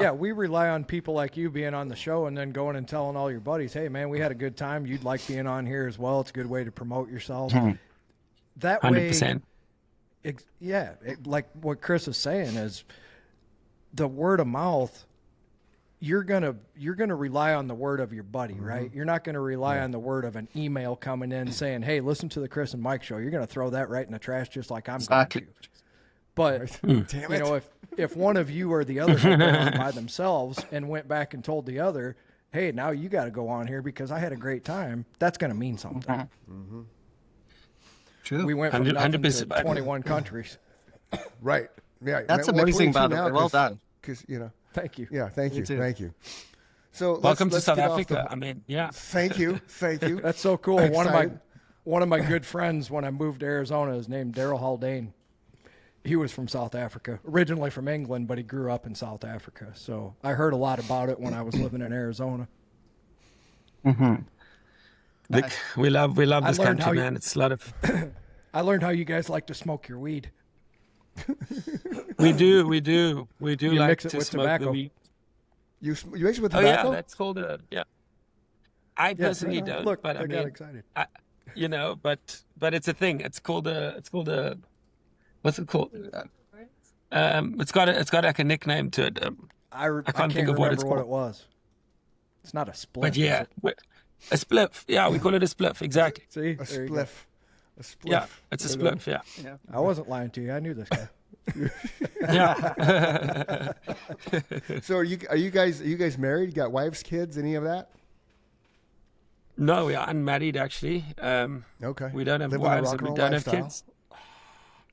Yeah, we rely on people like you being on the show and then going and telling all your buddies, hey, man, we had a good time. You'd like being on here as well. It's a good way to promote yourself. That 100%. way, like what Chris is saying is the word of mouth. You're gonna rely on the word of your buddy, right? You're not gonna rely on the word of an email coming in saying, hey, listen to the Chris and Mike show. You're gonna throw that right in the trash just like I'm going to. But Damn you it. know, if one of you or the other had been on by themselves and went back and told the other, hey, now you got to go on here because I had a great time, that's going to mean something. True. We went from nothing to 100%. 21 countries. Right. Yeah. That's Well, amazing, 22 by the now way. Well done. Because Thank you. Yeah. Thank you. too. Thank you. So Welcome to let's South get off Africa. I mean, yeah. Thank you. Thank you. That's so cool. I'm One excited. of my good friends when I moved to Arizona is named Daryl Haldane. He was from South Africa, originally from England, but he grew up in South Africa. So I heard a lot about it when I was living in Arizona. Look, we love this learned how country, you- man. It's a lot of. I learned how you guys like to smoke your weed. We do You like mix it to with smoke tobacco. the weed. You mix it with Oh tobacco? yeah, that's called a I personally don't, Look, but I I got mean, excited. but it's a thing. It's called a what's it called? It's got like a nickname to it. I can't think of what it's remember what called. it was. It's not a split. But yeah, a spliff. Yeah, we call it a spliff. Exactly. See, A there you go. spliff. A spliff. Yeah, it's a spliff. Yeah. I wasn't lying to you. I knew this guy. Yeah. So are you guys married? You got wives, kids, any of that? No, we are unmarried actually. Okay. We don't have Living the wives rock and and we roll don't have lifestyle. kids.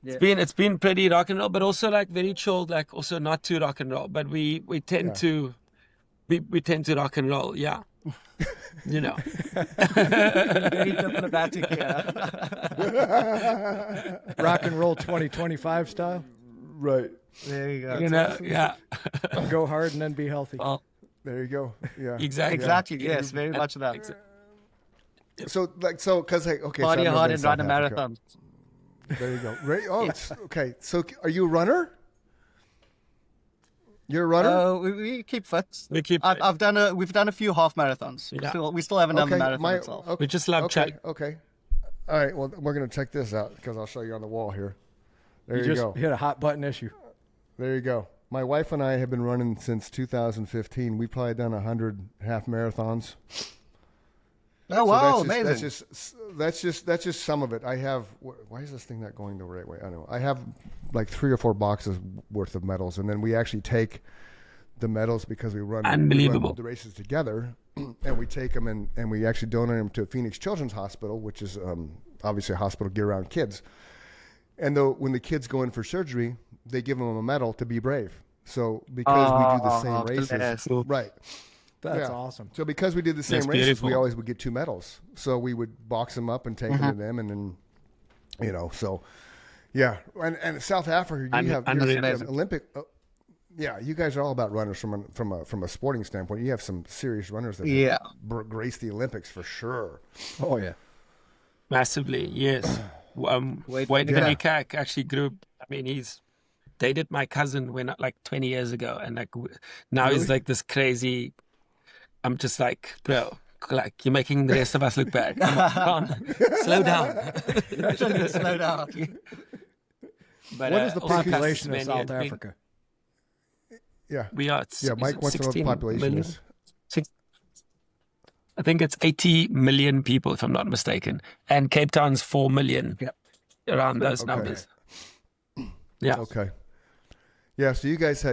It's been pretty rock and roll, but also like very chilled, like also not too rock and roll. But we tend to we tend to rock and roll, yeah. You know. Very diplomatic here. Rock and roll 2025 style. Right. There you go. You know, yeah. Go hard and then be healthy. Well, There you go. Yeah. exactly. Exactly. Yes, very much that. So because okay. Party so I've never hard been and to run a South Africa. marathon. There you go. Right. Oh, it's okay. So are you a runner? You're a runner. We keep fit. We keep We've done a few half marathons. Yeah. We still haven't done the okay. marathon itself. Okay. We just love okay. chatting. Okay. All right. Well, we're gonna check this out because I'll show you on the wall here. There you just go. hit a hot button issue. There you go. My wife and I have been running since 2015. We've probably done 100 half marathons. Oh wow, So amazing! that's just some of it. I have. Why is this thing not going the right way? I don't know. I have like 3 or 4 boxes worth of medals, and then we actually take the medals because we run Unbelievable. the races together, and we take them and we actually donate them to Phoenix Children's Hospital, which is obviously a hospital geared around kids. And when the kids go in for surgery, they give them a medal to be brave. So because we do the same races, bless. right? That's awesome. So because we did the same That's races, beautiful. we always would get 2 medals. So we would box them up and take them to them, and then, so yeah. And South Africa, you have Olympic. Yeah, you guys are all about runners from a sporting standpoint. You have some serious runners that grace the Olympics for sure. Oh yeah, Massively, yes. Wade Kak actually grew. I mean, he's dated my cousin when like 20 years ago, and like now he's like this crazy. I'm just like, bro, like you're making the rest of us look bad. Come on, slow down. Slow down. what But is the population of South Africa? Yeah, We are. Mike wants to know what the population is. I think it's 80 million people, if I'm not mistaken, and Cape Town's 4 million. Around those numbers. Yeah. Okay. Yeah. So you guys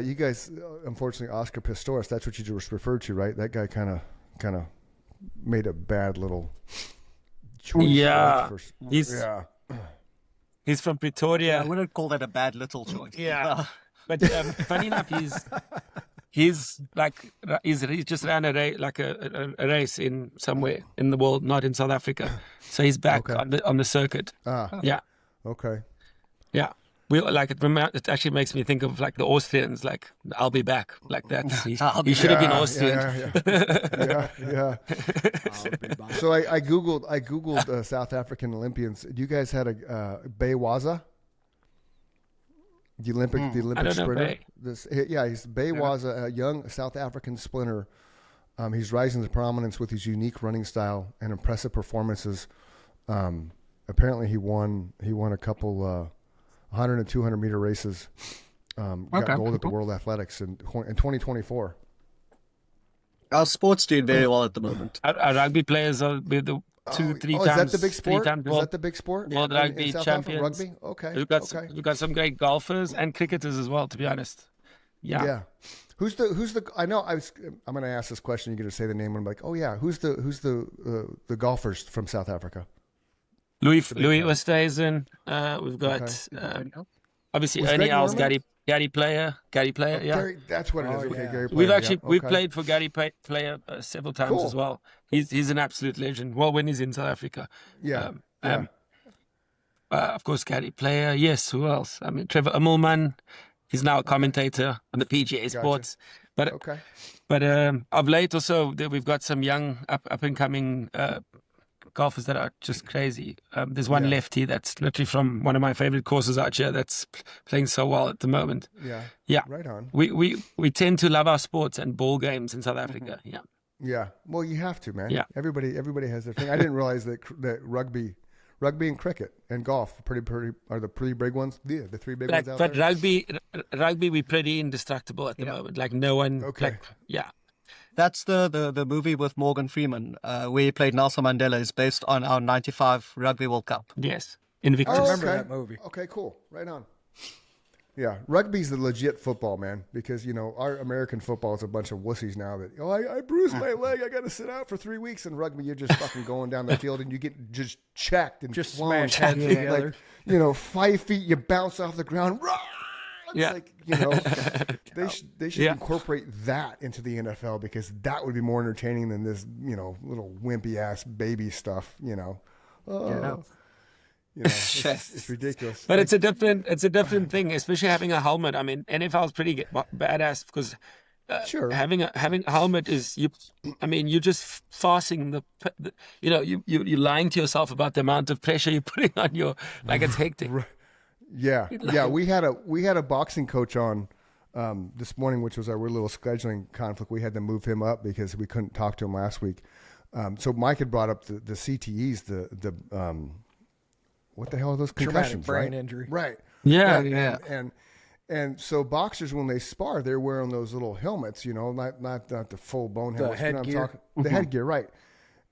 unfortunately, Oscar Pistorius. That's what you just referred to, right? That guy kind of made a bad little choice. Yeah. Yeah. He's from Pretoria. I wouldn't call that a bad little choice. Yeah. But funny enough, he's just ran a race in somewhere in the world, not in South Africa. So he's back on the circuit. Yeah. Okay. Yeah. We like it. It actually makes me think of like the Austrians. Like, I'll be back. Like that. He should have been Austrian. Yeah. So I googled South African Olympians. You guys had a Baywaza, the Olympic sprinter. He's Baywaza, a young South African sprinter. He's rising to prominence with his unique running style and impressive performances. Apparently, he won a couple 100 and 200 meter races. Got gold at the World Athletics in 2024. Our sport's doing very well at the moment. Our rugby players are with the three times. Is that the big sport? Is that the big sport? World rugby champions. Rugby? Okay. We've got some great golfers and cricketers as well, to be honest. Yeah. Who's the? I know I'm going to ask this question. You're going to say the name, and I'm like, oh yeah. Who's the golfers from South Africa? Louis Oosthuizen. We've got obviously Ernie Els, Gary Player. Yeah. Gary, that's what it is. Okay, Gary Player. We've played for Gary Player several times as well. He's an absolute legend. Well, when he's in South Africa. Yeah. Of course, Gary Player. Yes. Who else? I mean, Trevor Immelman. He's now a commentator on the PGA Sports. But of late also, we've got some young up and coming golfers that are just crazy. There's one lefty that's literally from one of my favorite courses out here that's playing so well at the moment. Yeah. Right on. We tend to love our sports and ball games in South Africa. Yeah. Yeah. Well, you have to, man. Yeah. Everybody has their thing. I didn't realize that rugby and cricket and golf are the pretty big ones. Yeah, the three big ones out but there. rugby, we're pretty indestructible at the moment. Like no one. Okay. That's the movie with Morgan Freeman, where he played Nelson Mandela, is based on our 95 Rugby World Cup. Yes. Invictus. I remember that movie. Okay, cool. Right on. Yeah, rugby's the legit football, man, because, our American football is a bunch of wussies now that, I bruised my leg, I got to sit out for 3 weeks. In rugby, you're just fucking going down the field and you get just checked and just flown, smash heads together. 5 feet, you bounce off the ground. It's they should incorporate that into the NFL, because that would be more entertaining than this, little wimpy ass baby stuff, it's ridiculous. But it's a different thing, especially having a helmet. I mean, NFL is pretty badass because having a helmet is you're just forcing you're lying to yourself about the amount of pressure you're putting on it's hectic. Yeah. We had a boxing coach on this morning, which was our little scheduling conflict. We had to move him up because we couldn't talk to him last week. So Mike had brought up the CTEs, the what the hell are those concussions? Traumatic brain injury. Right. Yeah. And so boxers, when they spar, they're wearing those little helmets, not the full bone helmets. The headgear. The headgear, right.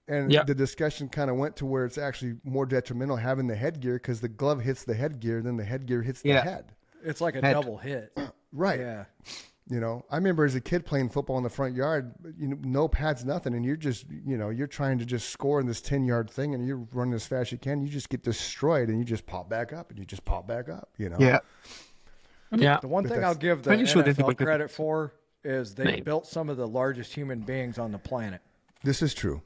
And the discussion kind of went to where it's actually more detrimental having the headgear, because the glove hits the headgear, then the headgear hits the head. It's like a double hit. Right. Yeah. I remember as a kid playing football in the front yard, no pads, nothing. And you're just, you're trying to just score in this 10-yard thing, and you're running as fast as you can. You just get destroyed, and you just pop back up, and you just pop back up, Yeah. Yeah. The one But thing that's- I'll give the Pretty sure that NFL people could- credit for is they Maybe. built some of the largest human beings on the planet. This is true.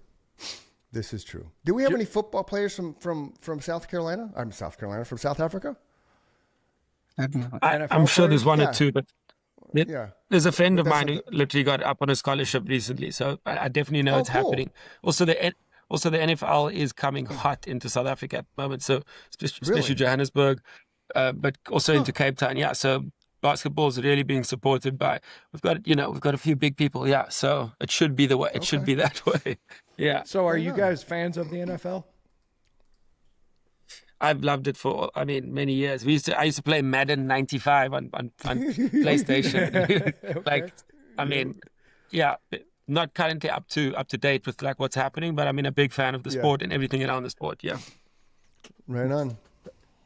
This is true. Do we have any football players from South Carolina? From South Africa? I don't know. I'm NFL sure there's players? one Yeah. or two, but Yeah. there's a friend But of that's mine who not literally got up on a scholarship recently, so I definitely know Oh, it's cool. happening. Also, the NFL is coming hot into South Africa at the moment, so especially Really? Johannesburg, but also into Cape Town. Yeah, so basketball is really being supported by. We've got a few big people. Yeah, so it should be the way. It should be that way. Yeah, So are Right you on. guys fans of the NFL? I've loved it for many years. I used to play Madden 95 on PlayStation. Like, I mean, yeah, not currently up to date with like what's happening, but I mean a big fan of the Yeah. sport and everything around the sport. Yeah. Right on.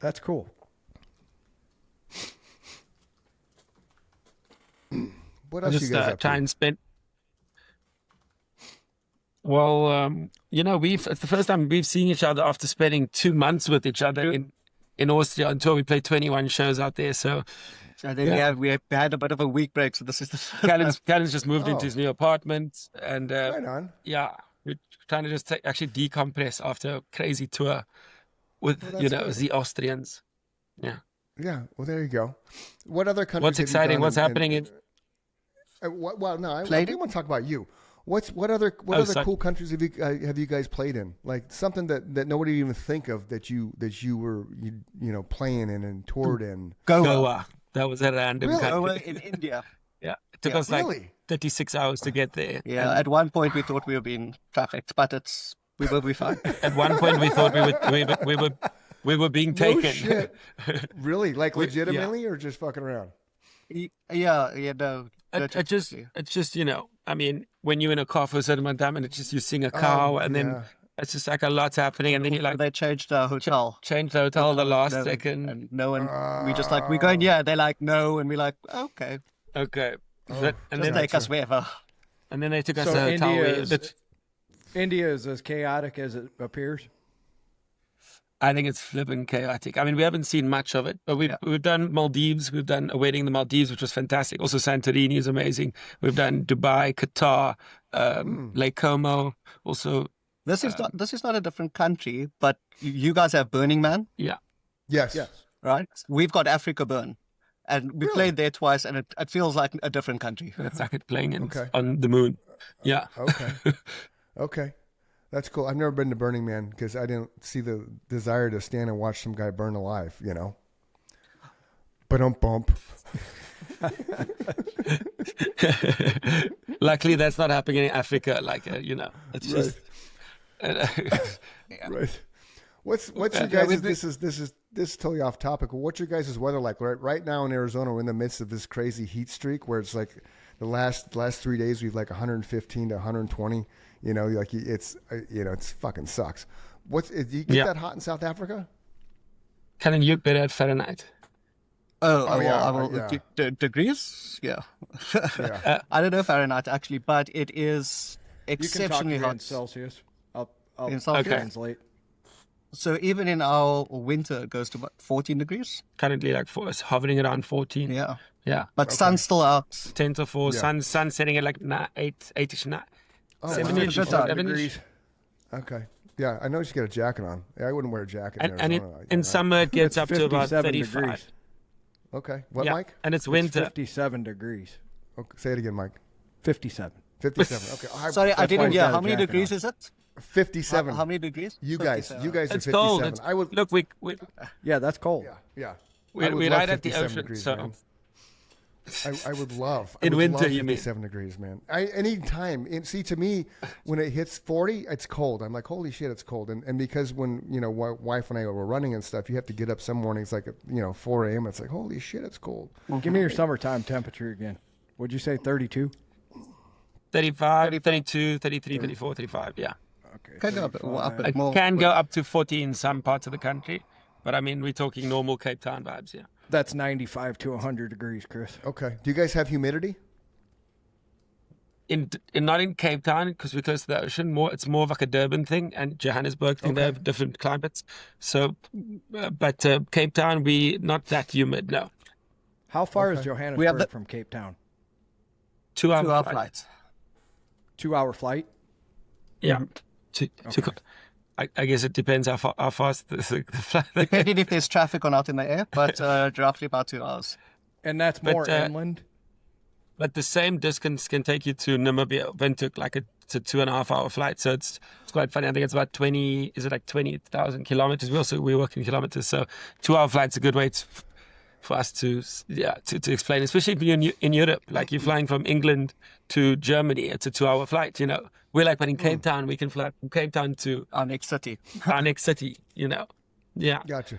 That's cool. What I else you just guys up try to? and spend. Well, it's the first time we've seen each other after spending 2 months with each other in Austria on tour. We played 21 shows out there. So So then we had a bit of a week break. So this is the Callum's just moved into Oh. his new apartment, and Right on. yeah, we're trying to just actually decompress after a crazy tour with Well, that's good. the Austrians. Yeah. Yeah. Well, there you go. What other countries? What's have you exciting? done What's happening in? Well, no, I Played want to talk about you. What other sorry. cool countries have you guys played in? Like something that nobody even think of that you were playing in and toured in. Goa. That was a random Really? country. Goa in India. Yeah, it took Yeah. us like Really? 36 hours to get there. Yeah, And at one point we thought we were being trafficked, but we will be fine. at one point we thought we were being No taken. shit. Really? Like Yeah. legitimately, or just fucking around? Yeah, no. It's just I mean, when you're in a car for a certain amount of time and it's just you seeing a cow and yeah. then it's just like a lot's happening and then you like They changed our hotel. change the hotel the last No, second. and no one. We just like we're going. Yeah, they're like no, and we're like okay, Okay. Oh, And just then take us wherever. they took us So to a hotel where India is as chaotic as it appears. I think it's flipping chaotic. I mean, we haven't seen much of it, but we've done Maldives. We've done a wedding in the Maldives, which was fantastic. Also, Santorini is amazing. We've done Dubai, Qatar, Lake Como. Also, This is not a different country, but you guys have Burning Man, yeah, Yes. Yes. right? We've got Africa Burn, and we played there twice, and it feels like a different country. that's like it playing Okay. on the moon. Yeah. Okay. Okay. That's cool. I've never been to Burning Man because I didn't see the desire to stand and watch some guy burn alive, But bump. Luckily, that's not happening in Africa. Like, it's just. Right. What's your guys' this is totally off topic. What's your guys' weather like? Right now in Arizona, we're in the midst of this crazy heat streak where it's like the last 3 days we've like 115 to 120. Like it's it's fucking sucks. Do you get that hot in South Africa? Can you better at Fahrenheit? Degrees? Yeah. Yeah. I don't know Fahrenheit actually, but it is You can talk to exceptionally me in hot. Celsius. I'll In Celsius? Okay. translate. So even in our winter, it goes to what, 14 degrees? Currently, like it's hovering around 14. Yeah. Yeah. But sun's still out. 10 to 4. Yeah. Sun setting at like 8-ish. Oh, 7-ish. wow. 7-ish. Okay. Yeah, I know you should get a jacket on. Yeah, I wouldn't wear a jacket in And Arizona. in summer, it gets It's up to about 57 35. degrees. Okay. What, Yeah. Mike? And it's It's winter. 57 degrees. Okay, say it again, Mike. 57. 57. Okay. Sorry, I That's why didn't he's hear. got a How many jacket degrees on. is it? 57. How many degrees? You guys 57. are It's 57. cold. I would Look, we Yeah, that's cold. yeah. I we're would love right at the 57 ocean, degrees, so man. I would love. In I would winter, love you mean? 57 degrees, man. Any time. And see, to me, when it hits 40, it's cold. I'm like, holy shit, it's cold. And because when wife and I were running and stuff, you have to get up some mornings like 4 a.m. It's like, holy shit, it's cold. Give me your summertime temperature again. Would you say 32? 35, 32, 33, 34, 35. Yeah. Okay. Can go up a It bit more. can go up to 40 in some parts of the country, but I mean, we're talking normal Cape Town vibes. Yeah. That's 95 to 100 degrees, Chris. Okay. Do you guys have humidity? Not in Cape Town because we're close to the ocean. It's more of like a Durban thing and Johannesburg thing. They have different climates. So, but Cape Town, we not that humid. No. How far is Okay. Johannesburg from Cape Town? 2 hour, 2 hour flight. flights. 2 hour flight? Yeah. I guess it depends how fast the flight. Depending if there's traffic or not in the air, but roughly about 2 hours. And that's But, more inland? But the same distance can take you to Namibia, Windhoek, like it's a 2.5 hour flight. So it's quite funny. I think it's about 20,000 kilometers? We work in kilometers. So 2 hour flight's a good way for us to explain, especially if you're in Europe, like you're flying from England to Germany, it's a 2 hour flight, you know. We're like, but in Cape Town, we can fly from Cape Town to Our next city. our next city, you know. Yeah. Gotcha.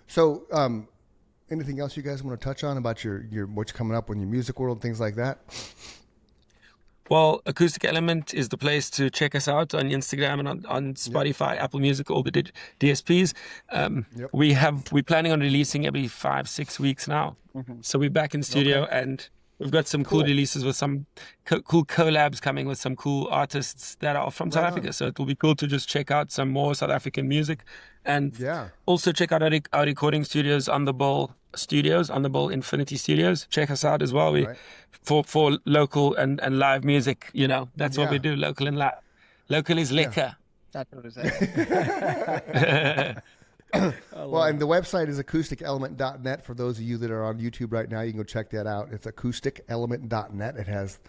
So, anything else you guys want to touch on about your what's coming up in your music world, things like that? Well, Acoustic Element is the place to check us out on Instagram and on Spotify, Apple Music, all the DSPs. We're planning on releasing every 5-6 weeks now. So we're back in studio and we've got some cool releases with some cool collabs coming with some cool artists that are from South Africa. So it will be cool to just check out some more South African music and also check out our recording studios on the Bull Infinity Studios. Check us out as well. We for local and live music, you know, that's what we do, local and live. Local is liquor. That's what it is. Well, and the website is acousticelement.net. For those of you that are on YouTube right now, you can go check that out. It's acousticelement.net. It has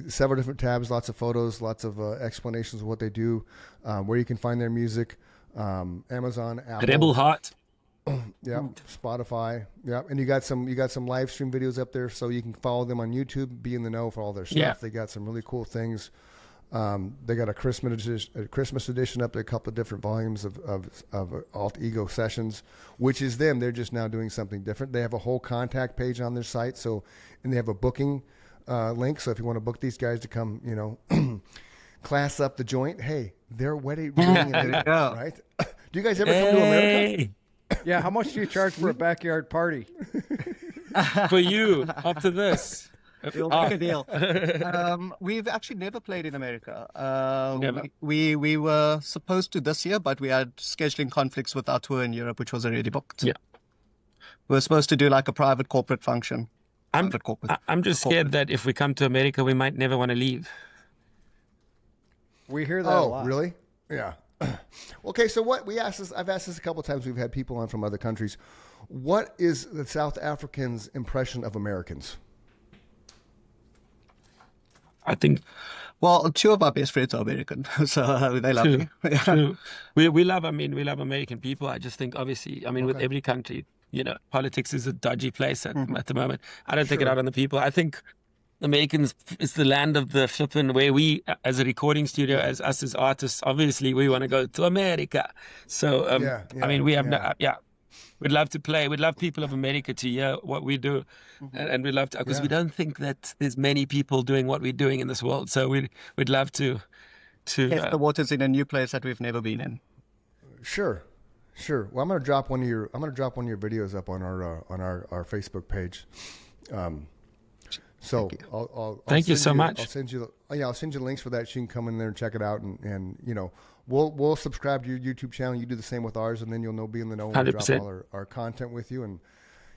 several different tabs, lots of photos, lots of explanations of what they do, where you can find their music, Amazon, Apple. Rebel Heart. Spotify. And you got some live stream videos up there, so you can follow them on YouTube, be in the know for all their stuff. Yeah. They got some really cool things. They got a Christmas edition up there, a couple of different volumes of Alt Ego sessions, which is them. They're just now doing something different. They have a whole contact page on their site, and they have a booking link. So if you want to book these guys to come, you know, class up the joint, hey, they're wedding right? Do you guys ever come to America? Yeah, how much do you charge for a backyard party? For you, after this. We'll make a deal. We've actually never played in America. Never. We were supposed to this year, but we had scheduling conflicts with our tour in Europe, which was already booked. Yeah. We were supposed to do like a private corporate function. I'm just scared that if we come to America, we might never want to leave. We hear that a lot. Oh, really? Yeah. Okay, so I've asked this a couple of times. We've had people on from other countries. What is the South Africans' impression of Americans? I think. Well, two of our best friends are American, so they love me. True. We love American people. I just think, obviously, with every country, you know, politics is a dodgy place at the moment. I don't take it out on the people. I think Americans is the land of the flippin' where we, as a recording studio, as us as artists, obviously we want to go to America. So, we have we'd love to play. We'd love people of America to hear what we do. And we'd love to, because we don't think that there's many people doing what we're doing in this world. So we'd love to test the waters in a new place that we've never been in. Sure. Well, I'm going to drop one of your videos up on our Facebook page. So I'll thank you so much. I'll send you links for that. So you can come in there and check it out, and you know, we'll subscribe to your YouTube channel. You do the same with ours, and then you'll be in the know when we drop all our content with you. And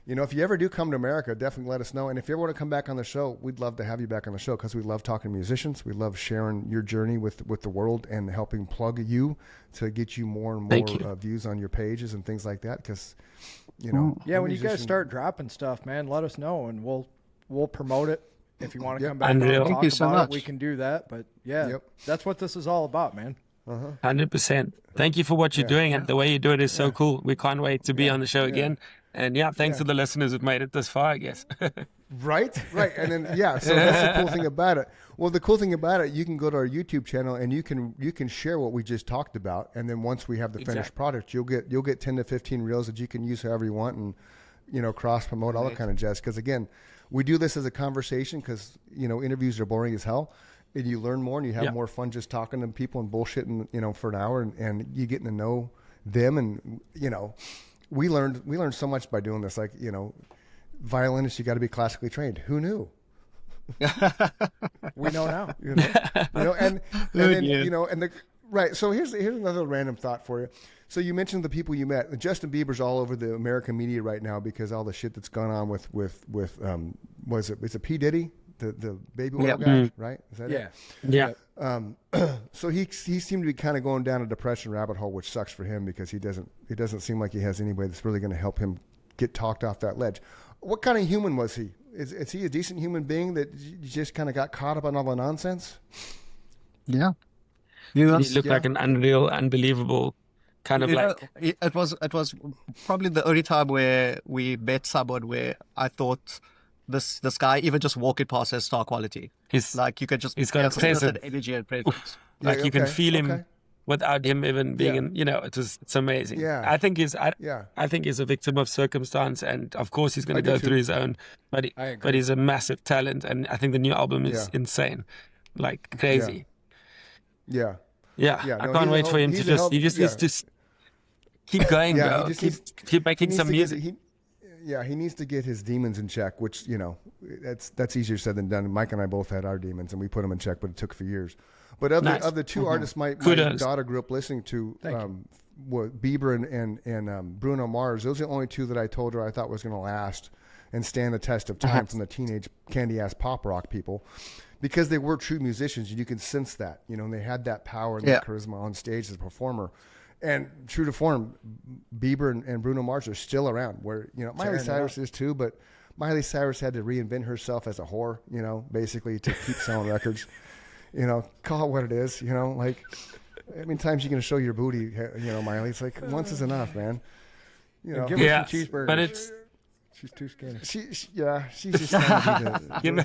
you know, if you ever do come to America, definitely let us know. And if you ever want to come back on the show, we'd love to have you back on the show, because we love talking to musicians. We love sharing your journey with the world and helping plug you to get you more and more views on your pages and things like that. Because you know, when you guys start dropping stuff, man, let us know, and we'll promote it. If you want to come back and talk Thank you so about much. it, we can do that. But that's what this is all about, man. 100%. Thank you for what you're doing, and the way you do it is so cool. We can't wait to be on the show again. And thanks to the listeners who've made it this far, I guess. Right. And then so that's the cool thing about it. Well, the cool thing about it, you can go to our YouTube channel and you can share what we just talked about, and then once we have the finished product, you'll get 10 to 15 reels that you can use however you want, and you know, cross promote, all that kind of jazz. Because again, we do this as a conversation, because you know, interviews are boring as hell, and you learn more and you have more fun just talking to people and bullshitting, you know, for an hour, and you getting to know them. And you know, we learned so much by doing this. Like, you know, violinists, you got to be classically trained. Who knew? We know now. And then you know, and the Right. So here's another random thought for you. So you mentioned the people you met. Justin Bieber's all over the American media right now because all the shit that's gone on with was it P Diddy, the baby oil guy, right? Is that it? Yeah. So he seemed to be kind of going down a depression rabbit hole, which sucks for him because he doesn't seem like he has anybody that's really going to help him get talked off that ledge. What kind of human was he? Is he a decent human being that just kind of got caught up on all the nonsense? Yeah. He looked like an unbelievable kind of like. It was probably the only time where we met someone where I thought this guy, even just walking past, has star quality. He's like you could just he's got a presence, energy and presence. Like you can feel him without him even being in. You know, it's amazing. Yeah. I think he's a victim of circumstance, and of course he's going to go through his own. But he's a massive talent, and I think the new album is insane, like crazy. Yeah. I can't wait for him to he just needs to keep going, bro. Keep making some music. He needs to get his demons in check, which, you know, that's easier said than done. Mike and I both had our demons, and we put them in check, but it took for years. But of the two artists my daughter grew up listening to, Bieber and Bruno Mars, those are the only two that I told her I thought was going to last and stand the test of time from the teenage candy-ass pop rock people. Because they were true musicians, and you can sense that, you know, and they had that power and that charisma on stage as a performer. And true to form, Bieber and Bruno Mars are still around. Where, you know, Miley Cyrus is too, but Miley Cyrus had to reinvent herself as a whore, you know, basically to keep selling records. You know, call it what it is. You know, like, how many times you going to show your booty? You know, Miley. It's like once is enough, man. You know, give her some cheeseburgers. But she's too skinny. She's just trying to be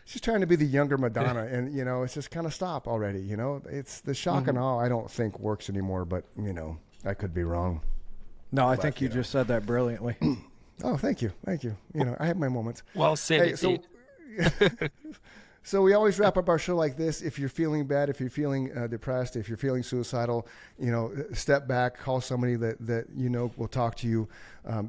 she's trying to be the younger Madonna, and, you know, it's just kind of stop already. You know, it's the shock and awe I don't think works anymore, but, you know, I could be wrong. No, I think you just said that brilliantly. Oh, thank you. You know, I have my moments. Well said. So we always wrap up our show like this. If you're feeling bad, if you're feeling depressed, if you're feeling suicidal, you know, step back, call somebody that you know will talk to you.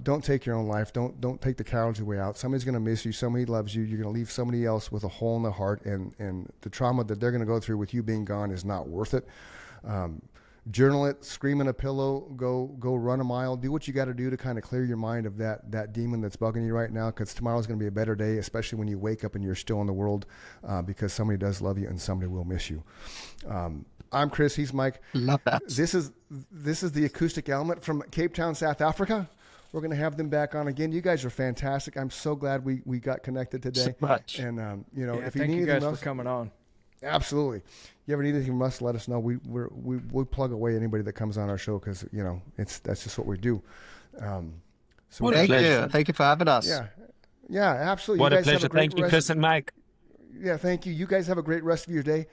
Don't take your own life. Don't take the cowardly way out. Somebody's going to miss you. Somebody loves you. You're going to leave somebody else with a hole in the heart, and the trauma that they're going to go through with you being gone is not worth it. Journal it, scream in a pillow, go run a mile, do what you got to do to kind of clear your mind of that demon that's bugging you right now, because tomorrow's going to be a better day, especially when you wake up and you're still in the world, because somebody does love you and somebody will miss you. I'm Chris, he's Mike. Love that. This is the Acoustic Element from Cape Town, South Africa. We're going to have them back on again. You guys are fantastic. I'm so glad we got connected today. So much. And you know, if you thank need you guys anything else, for coming on. Absolutely. You ever need anything from us, let us know. We plug away anybody that comes on our show, because, you know, that's just what we do. So thank you for having us. Yeah, absolutely. What a pleasure. Thank you, Chris and Mike. Yeah, thank you. You guys have a great rest of your day.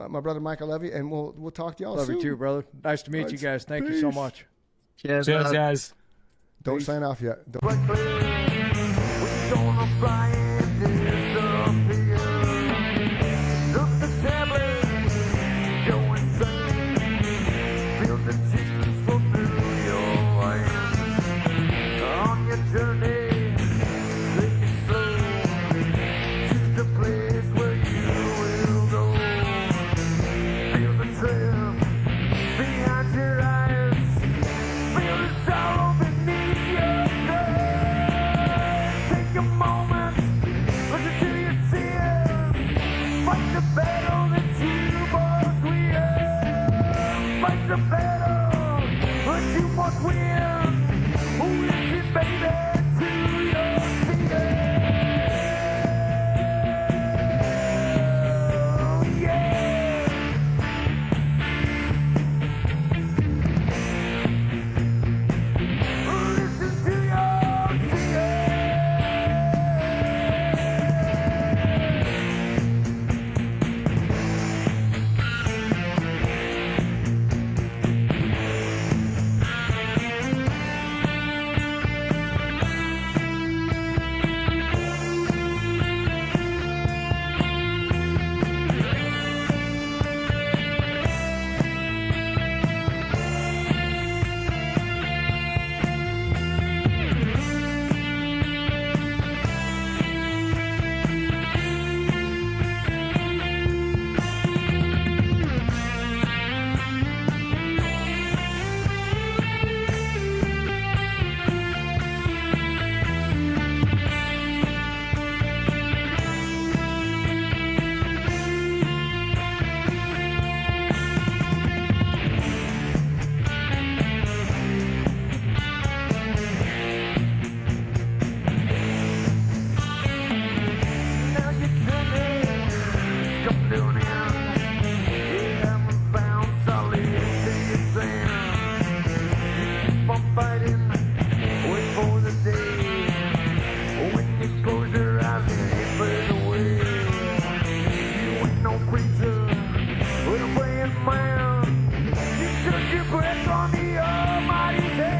My brother Mike, I love you, and we'll talk to y'all soon. Love you too, brother. Nice to meet you guys. Thank you so much. Cheers, guys. Don't sign off yet. on the Almighty's hand.